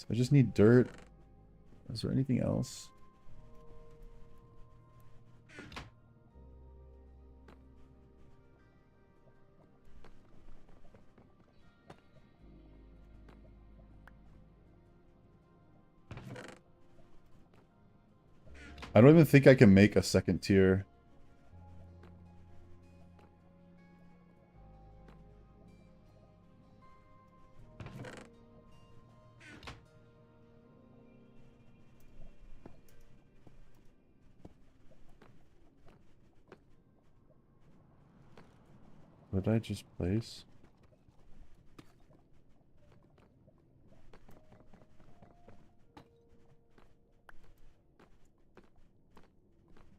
I just need dirt. Is there anything else? I don't even think I can make a second tier. What did I just place?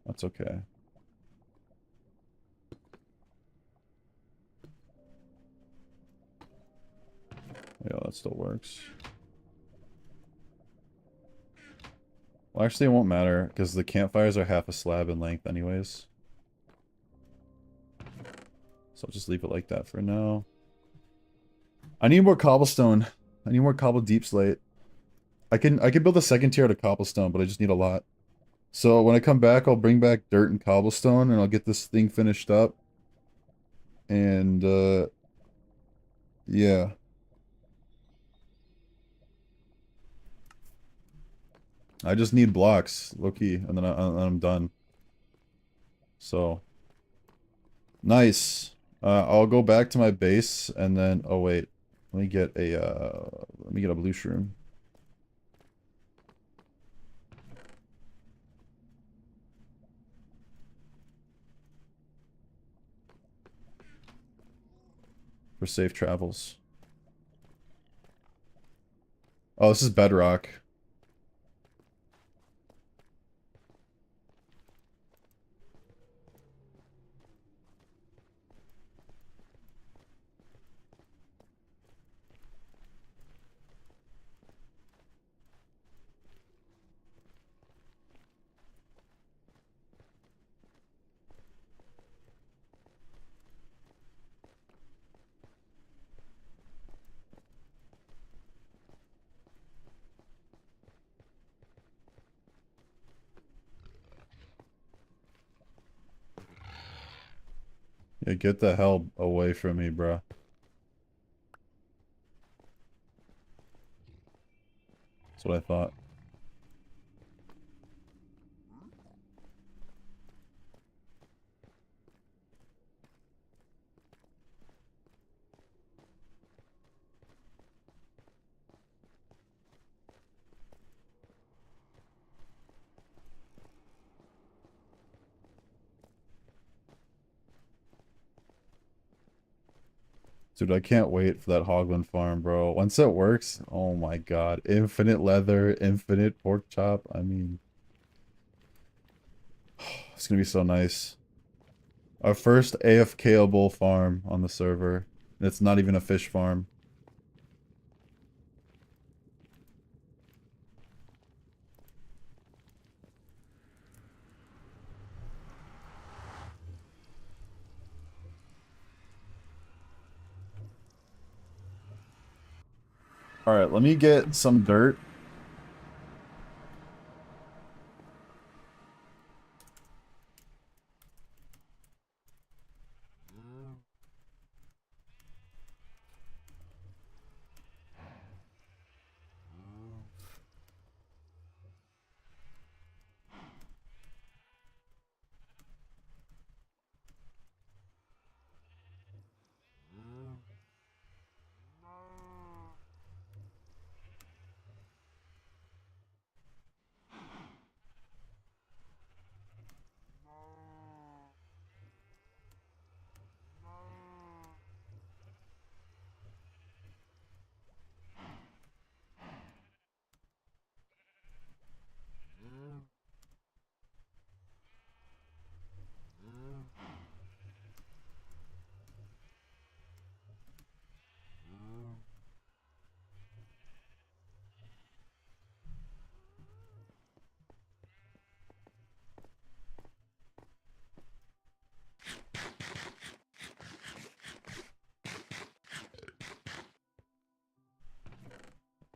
That's okay. Yeah, that still works. Well, actually, it won't matter, because the campfires are half a slab in length anyways. So I'll just leave it like that for now. I need more cobblestone. I need more cobble deep slate. I can build a second tier out of cobblestone, but I just need a lot. So when I come back, I'll bring back dirt and cobblestone, and I'll get this thing finished up. And, yeah. I just need blocks, low-key, and then I'm done. So. Nice. I'll go back to my base, and then, oh wait. Let me get a blue shroom. For safe travels. Oh, this is bedrock. Yeah, get the hell away from me, bruh. That's what I thought. Dude, I can't wait for that Hoglin farm, bro. Once it works, oh my god. Infinite leather, infinite pork chop. I mean, it's gonna be so nice. Our first AFKable farm on the server. It's not even a fish farm. Alright, let me get some dirt.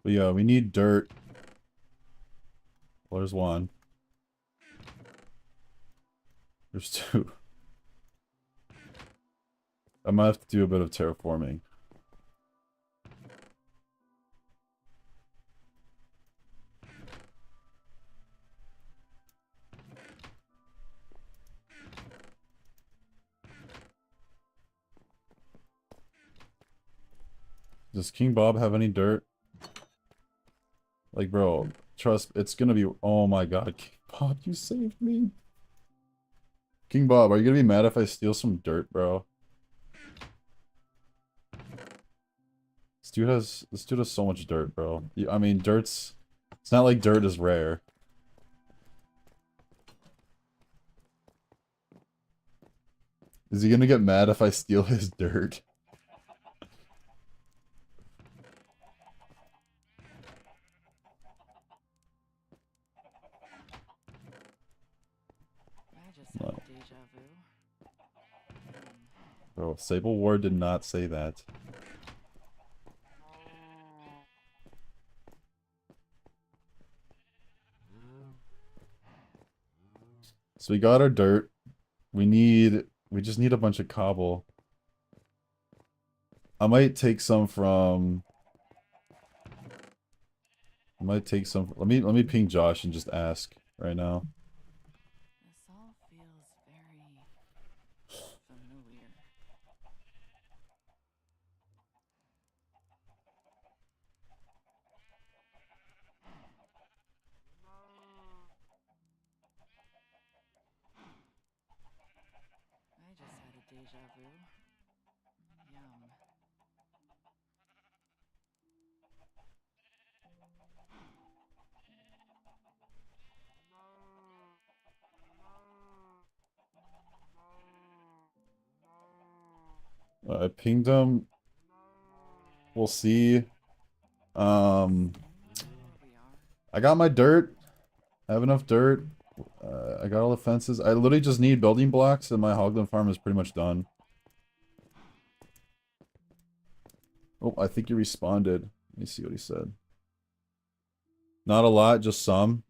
But yeah, we need dirt. Well, there's one. There's two. I might have to do a bit of terraforming. Does King Bob have any dirt? Like, bro, trust, it's gonna be... Oh my god, King Bob, you saved me. King Bob, are you gonna be mad if I steal some dirt, bro? This dude has so much dirt, bro. I mean, dirt's... It's not like dirt is rare. Is he gonna get mad if I steal his dirt? I just had No. a deja vu. Bro, Sable Ward did not say that. So we got our dirt. We just need a bunch of cobble. I might take some from... let me ping Josh and just ask right now. This all feels very familiar. I just had a deja vu. Yum. I pinged him. We'll see. Where we are. I got my dirt. I have enough dirt. I got all the fences. I literally just need building blocks and my Hoglin farm is pretty much done. Oh, I think he responded. Let me see what he said. Not a lot, just some.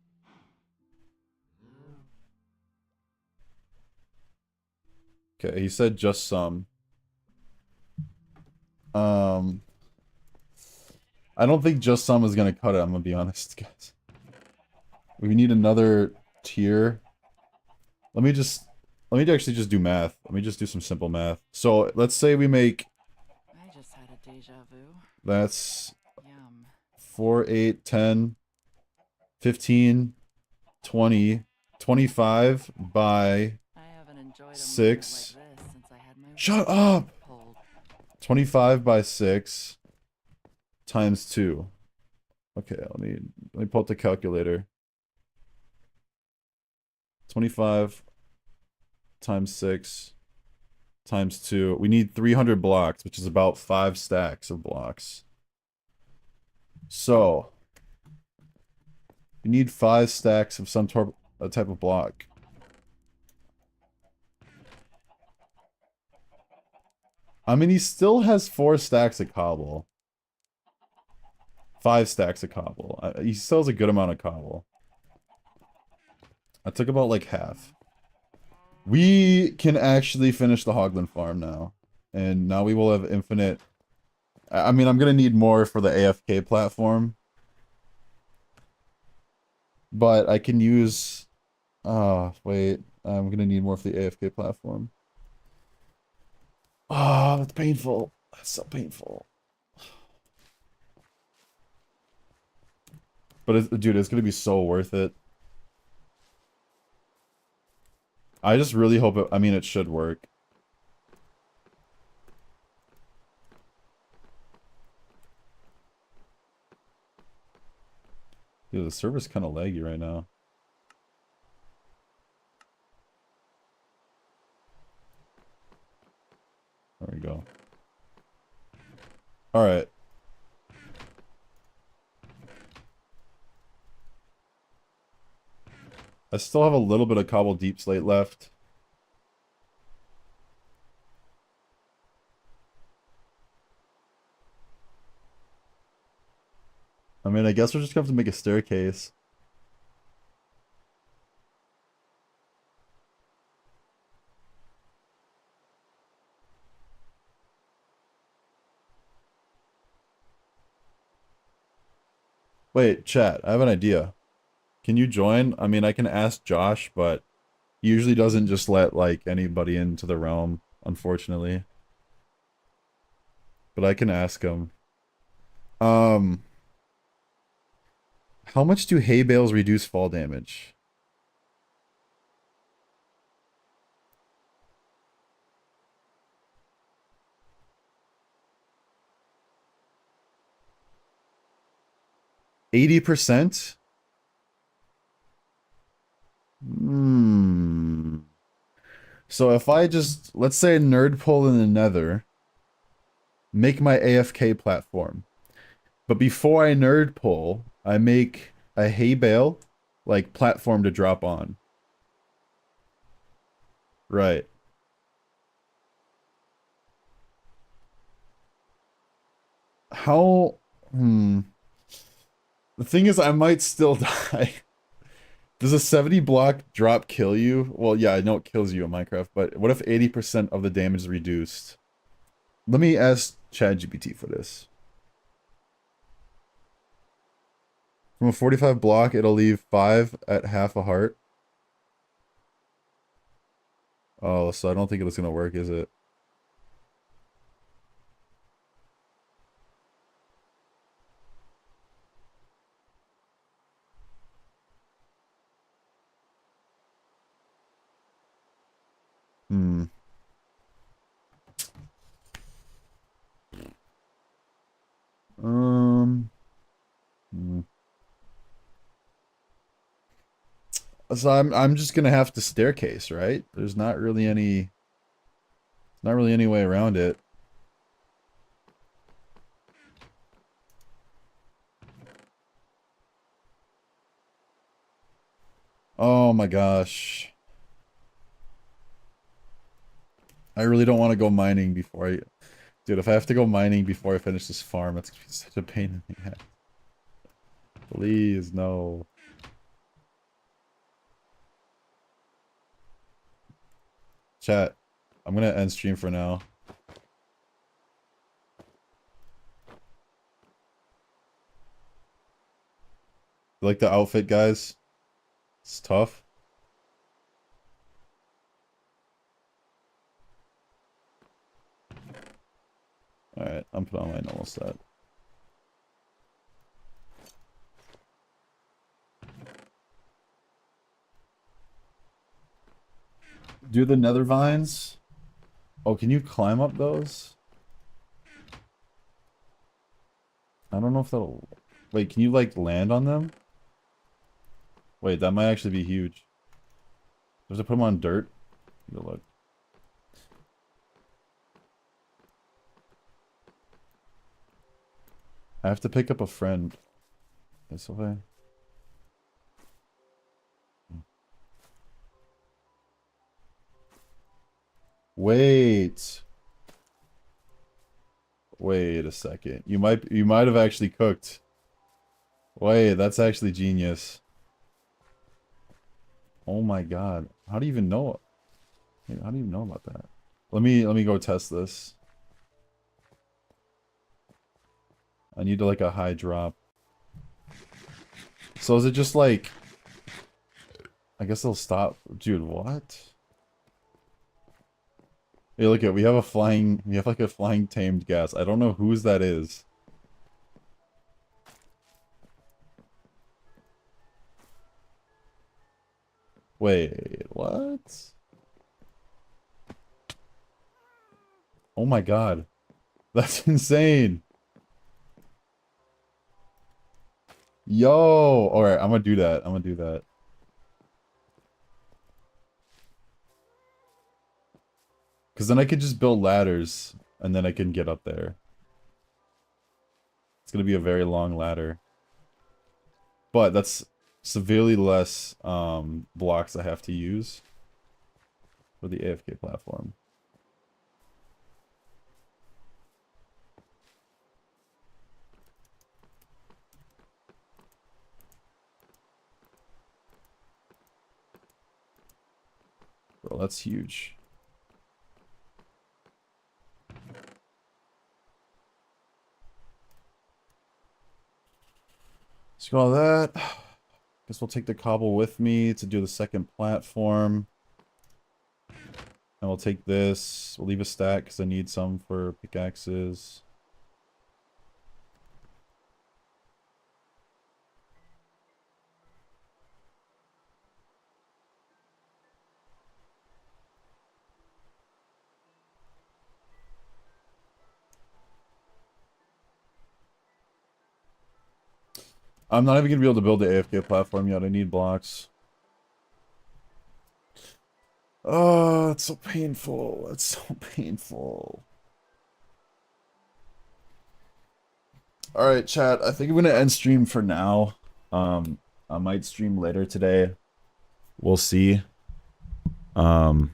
Okay, he said just some. I don't think just some is gonna cut it, I'm gonna be honest, guys. We need another tier. Let me actually just do math. Let me just do some simple math. So let's say we make... I just had a deja vu. That's Yum. 4, 8, 10, 15, 20, 25 by... I haven't enjoyed a 6. moment like this since I had my Shut wisdom up! pulled. 25 by 6 times 2. Okay, let me pull up the calculator. 25 times 6 times 2. We need 300 blocks, which is about 5 stacks of blocks. So, we need 5 stacks of some type of block. I mean, he still has 4 stacks of cobble. 5 stacks of cobble. He still has a good amount of cobble. I took about like half. We can actually finish the Hoglin farm now. And now we will have infinite... I mean, I'm going to need more for the AFK platform. But I can use... wait. I'm going to need more for the AFK platform. That's painful. That's so painful. But, dude, it's going to be so worth it. I just really hope it... I mean, it should work. Dude, the server's kind of laggy right now. There we go. Alright. I still have a little bit of cobble deep slate left. I mean, I guess we're just gonna have to make a staircase. Wait, chat, I have an idea. Can you join? I mean, I can ask Josh, but he usually doesn't just let, like, anybody into the realm, unfortunately. But I can ask him. How much do hay bales reduce fall damage? %? So if I just, let's say nerd pull in the nether, make my AFK platform. But before I nerd pull, I make a hay bale, like, platform to drop on. Right. How... The thing is, I might still die. Does a 70 block drop kill you? Well, yeah, I know it kills you in Minecraft, but what if 80% of the damage is reduced? Let me ask ChatGPT for this. From a 45 block, it'll leave 5 at half a heart. Oh, so I don't think it's gonna work, is it? Hmm. Hmm. So I'm just gonna have to staircase, right? There's not really any way around it. Oh my gosh. I really don't want to go mining before I... Dude, if I have to go mining before I finish this farm, that's gonna be such a pain in the ass. Please, no. Chat, I'm gonna end stream for now. You like the outfit, guys? It's tough. Alright, I'm putting on my normal set. Do the nether vines? Oh, can you climb up those? I don't know if that'll... Wait, can you, like, land on them? Wait, that might actually be huge. Do I have to put them on dirt? Good luck. I have to pick up a friend. This way. Wait. Wait a second. You might have actually cooked. Wait, that's actually genius. Oh my god. How do you even know? How do you know about that? Let me go test this. I need like a high drop. So is it just like... I guess they'll stop. Dude, what? Hey, look at, we have like a flying tamed gas. I don't know whose that is. Wait, what? Oh my god. That's insane. Yo! Alright, I'm gonna do that. I'm gonna do that. Because then I could just build ladders, and then I can get up there. It's gonna be a very long ladder. But that's severely less blocks I have to use for the AFK platform. Bro, that's huge. Let's go all that. Guess we'll take the cobble with me to do the second platform. And we'll take this. We'll leave a stack because I need some for pickaxes. I'm not even going to be able to build the AFK platform yet. I need blocks. Oh, it's so painful. It's so painful. Alright, chat. I think I'm going to end stream for now. I might stream later today. We'll see. But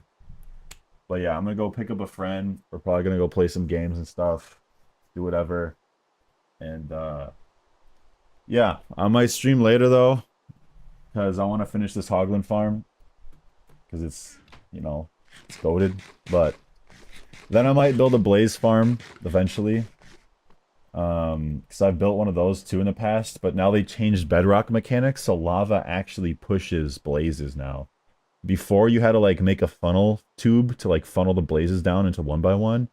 yeah, I'm going to go pick up a friend. We're probably going to go play some games and stuff. Do whatever. And, yeah, I might stream later though, because I want to finish this Hoglin farm, because it's, you know, it's goated. But then I might build a blaze farm eventually, because I've built one of those too in the past. But now they changed bedrock mechanics, so lava actually pushes blazes now. Before you had to like make a funnel tube to like funnel the blazes down into 1x1,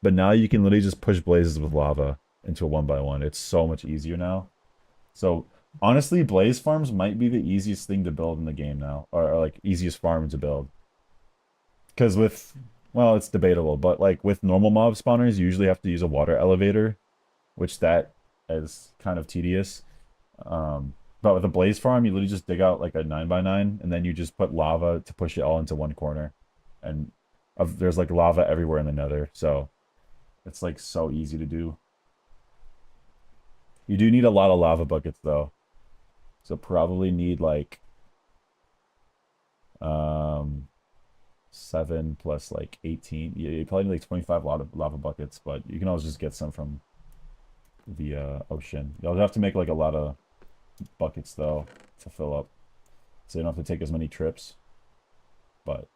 but now you can literally just push blazes with lava into a 1x1. It's so much easier now. So, honestly, blaze farms might be the easiest thing to build in the game now. Or like, easiest farm to build. Because with... Well, it's debatable, but like, with normal mob spawners, you usually have to use a water elevator. Which that is kind of tedious. But with a blaze farm, you literally just dig out like a 9x9, and then you just put lava to push it all into one corner. And there's like lava everywhere in the nether, so... It's like, so easy to do. You do need a lot of lava buckets though. So probably need like 7 plus like 18. Yeah, you probably need like 25 lava buckets, but you can always just get some from the ocean. You'll have to make like a lot of buckets though to fill up. So you don't have to take as many trips. But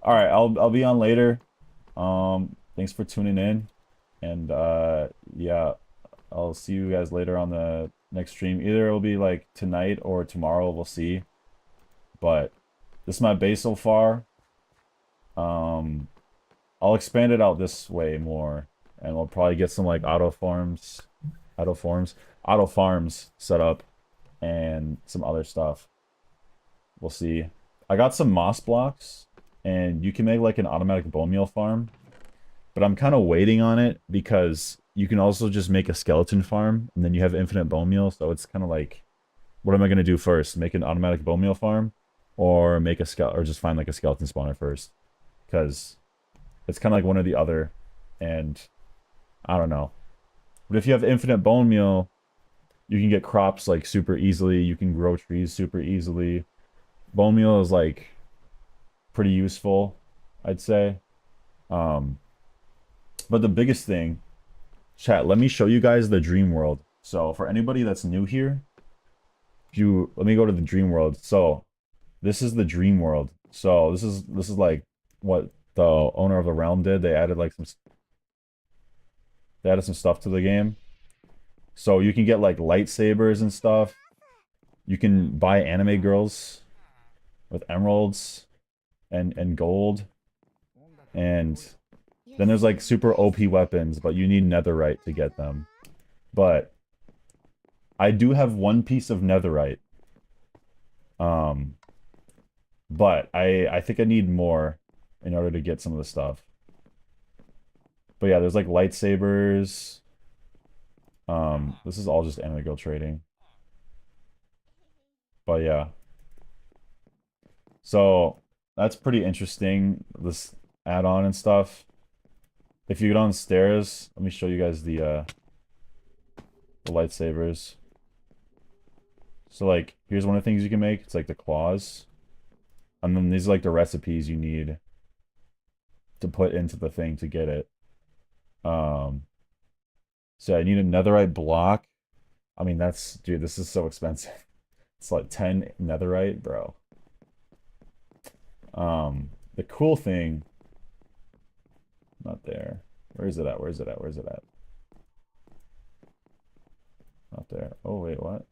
alright, I'll be on later. Thanks for tuning in. And yeah. I'll see you guys later on the next stream. Either it'll be like tonight or tomorrow, we'll see. But this is my base so far. I'll expand it out this way more. And we'll probably get some like auto farms set up and some other stuff. We'll see. I got some moss blocks and you can make like an automatic bone meal farm. But I'm kind of waiting on it because you can also just make a skeleton farm, and then you have infinite bone meal. So it's kind of like, what am I gonna do first? Make an automatic bone meal farm, or make a or just find like a skeleton spawner first, because it's kind of like one or the other, and I don't know. But if you have infinite bone meal, you can get crops like super easily. You can grow trees super easily. Bone meal is like pretty useful, I'd say. Um, but the biggest thing, chat, let me show you guys the dream world. So for anybody that's new here, let me go to the dream world. So this is the dream world. So this is like what the owner of the realm did. They added like some stuff to the game. So you can get like lightsabers and stuff. You can buy anime girls with emeralds and gold. And then there's like super OP weapons, but you need netherite to get them. But I do have one piece of netherite. But I think I need more in order to get some of the stuff. But yeah, there's like lightsabers. This is all just anime girl trading. But yeah. So that's pretty interesting, this add-on and stuff. If you go downstairs, let me show you guys the lightsabers. So like, here's one of the things you can make. It's like the claws. And then these are like the recipes you need to put into the thing to get it. So I need a netherite block. I mean, dude, this is so expensive. It's like 10 netherite, bro. The cool thing, not there. Where is it at? Where is it at? Where is it at? Not there. Oh, wait, what?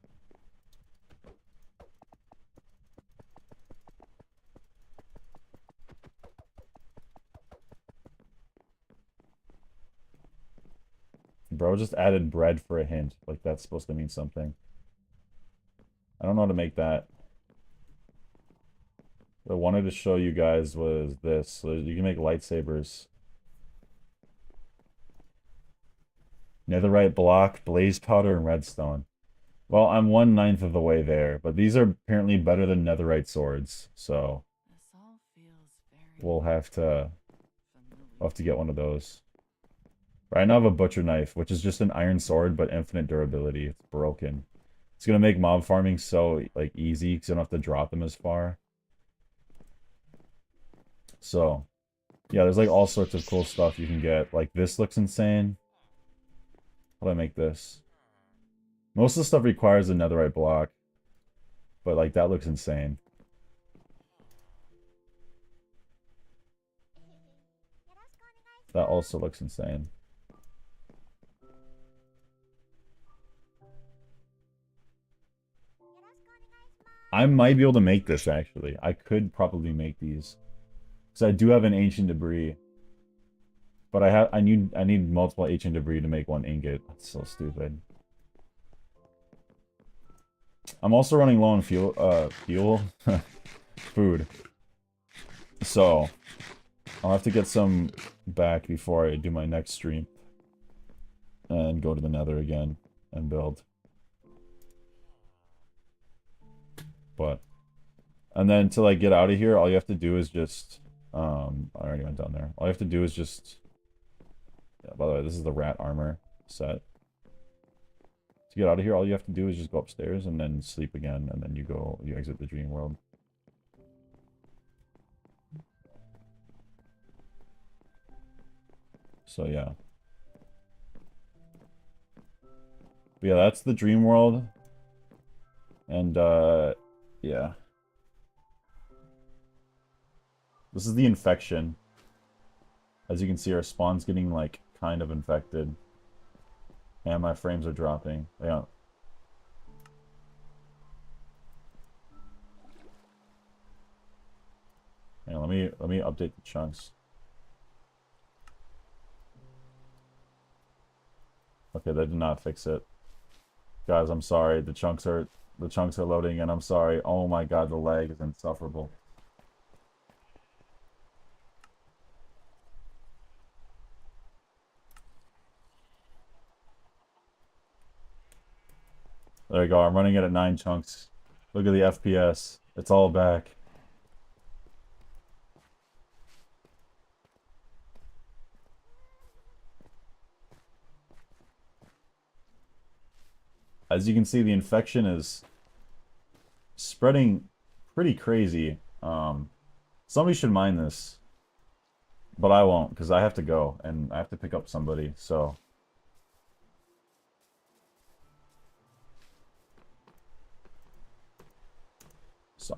Bro just added bread for a hint. Like, that's supposed to mean something. I don't know how to make that. What I wanted to show you guys was this. So you can make lightsabers. Netherite block, blaze powder, and redstone. Well, I'm 1/9 of the way there, but these are apparently better than netherite swords, so This all feels very we'll have to familiar. get one of those. Right now I have a butcher knife, which is just an iron sword, but infinite durability. It's broken. It's gonna make mob farming so like easy because you don't have to drop them as far. So, yeah, there's like all sorts of cool stuff you can get. Like this looks insane. How do I make this? Most of the stuff requires a netherite block, but like that looks insane. That also looks insane. I might be able to make this actually. I could probably make these. Because I do have an ancient debris. But I need multiple ancient debris to make one ingot. That's so stupid. I'm also running low on fuel food. So I'll have to get some back before I do my next stream. And go to the nether again and build. But and then to like get out of here, all you have to do is just I already went down there. All you have to do is just, yeah, by the way, this is the rat armor set. To get out of here, all you have to do is just go upstairs and then sleep again, and then you exit the dream world. So yeah. But yeah, that's the dream world. And yeah. This is the infection. As you can see, our spawn's getting like kind of infected. And my frames are dropping. Yeah. Yeah, let me update the chunks. Okay, that did not fix it. Guys, I'm sorry. The chunks are loading and I'm sorry. Oh my god, the lag is insufferable. There you go. I'm running it at 9 chunks. Look at the FPS. It's all back. As you can see, the infection is spreading pretty crazy. Somebody should mine this, but I won't because I have to go and I have to pick up somebody. So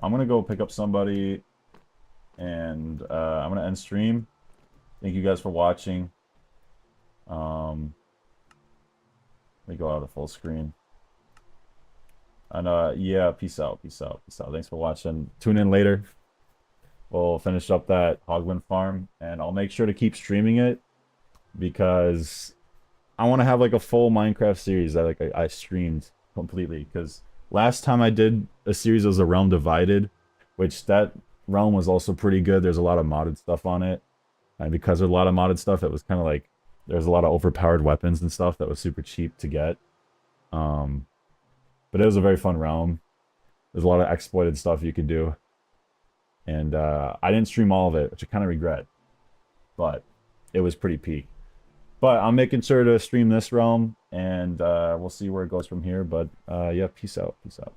I'm gonna go pick up somebody, and I'm gonna end stream. Thank you guys for watching. Let me go out of full screen. And yeah, peace out, peace out, peace out. Thanks for watching. Tune in later. We'll finish up that Hoglin farm, and I'll make sure to keep streaming it because I want to have like a full Minecraft series that like I streamed completely. Because last time I did a series was a Realm Divided, which that realm was also pretty good. There's a lot of modded stuff on it, and because there's a lot of modded stuff, it was kind of like there's a lot of overpowered weapons and stuff that was super cheap to get. But it was a very fun realm. There's a lot of exploited stuff you could do. And I didn't stream all of it, which I kind of regret. But it was pretty peak. But I'm making sure to stream this realm, and we'll see where it goes from here. But yeah, peace out. Peace out.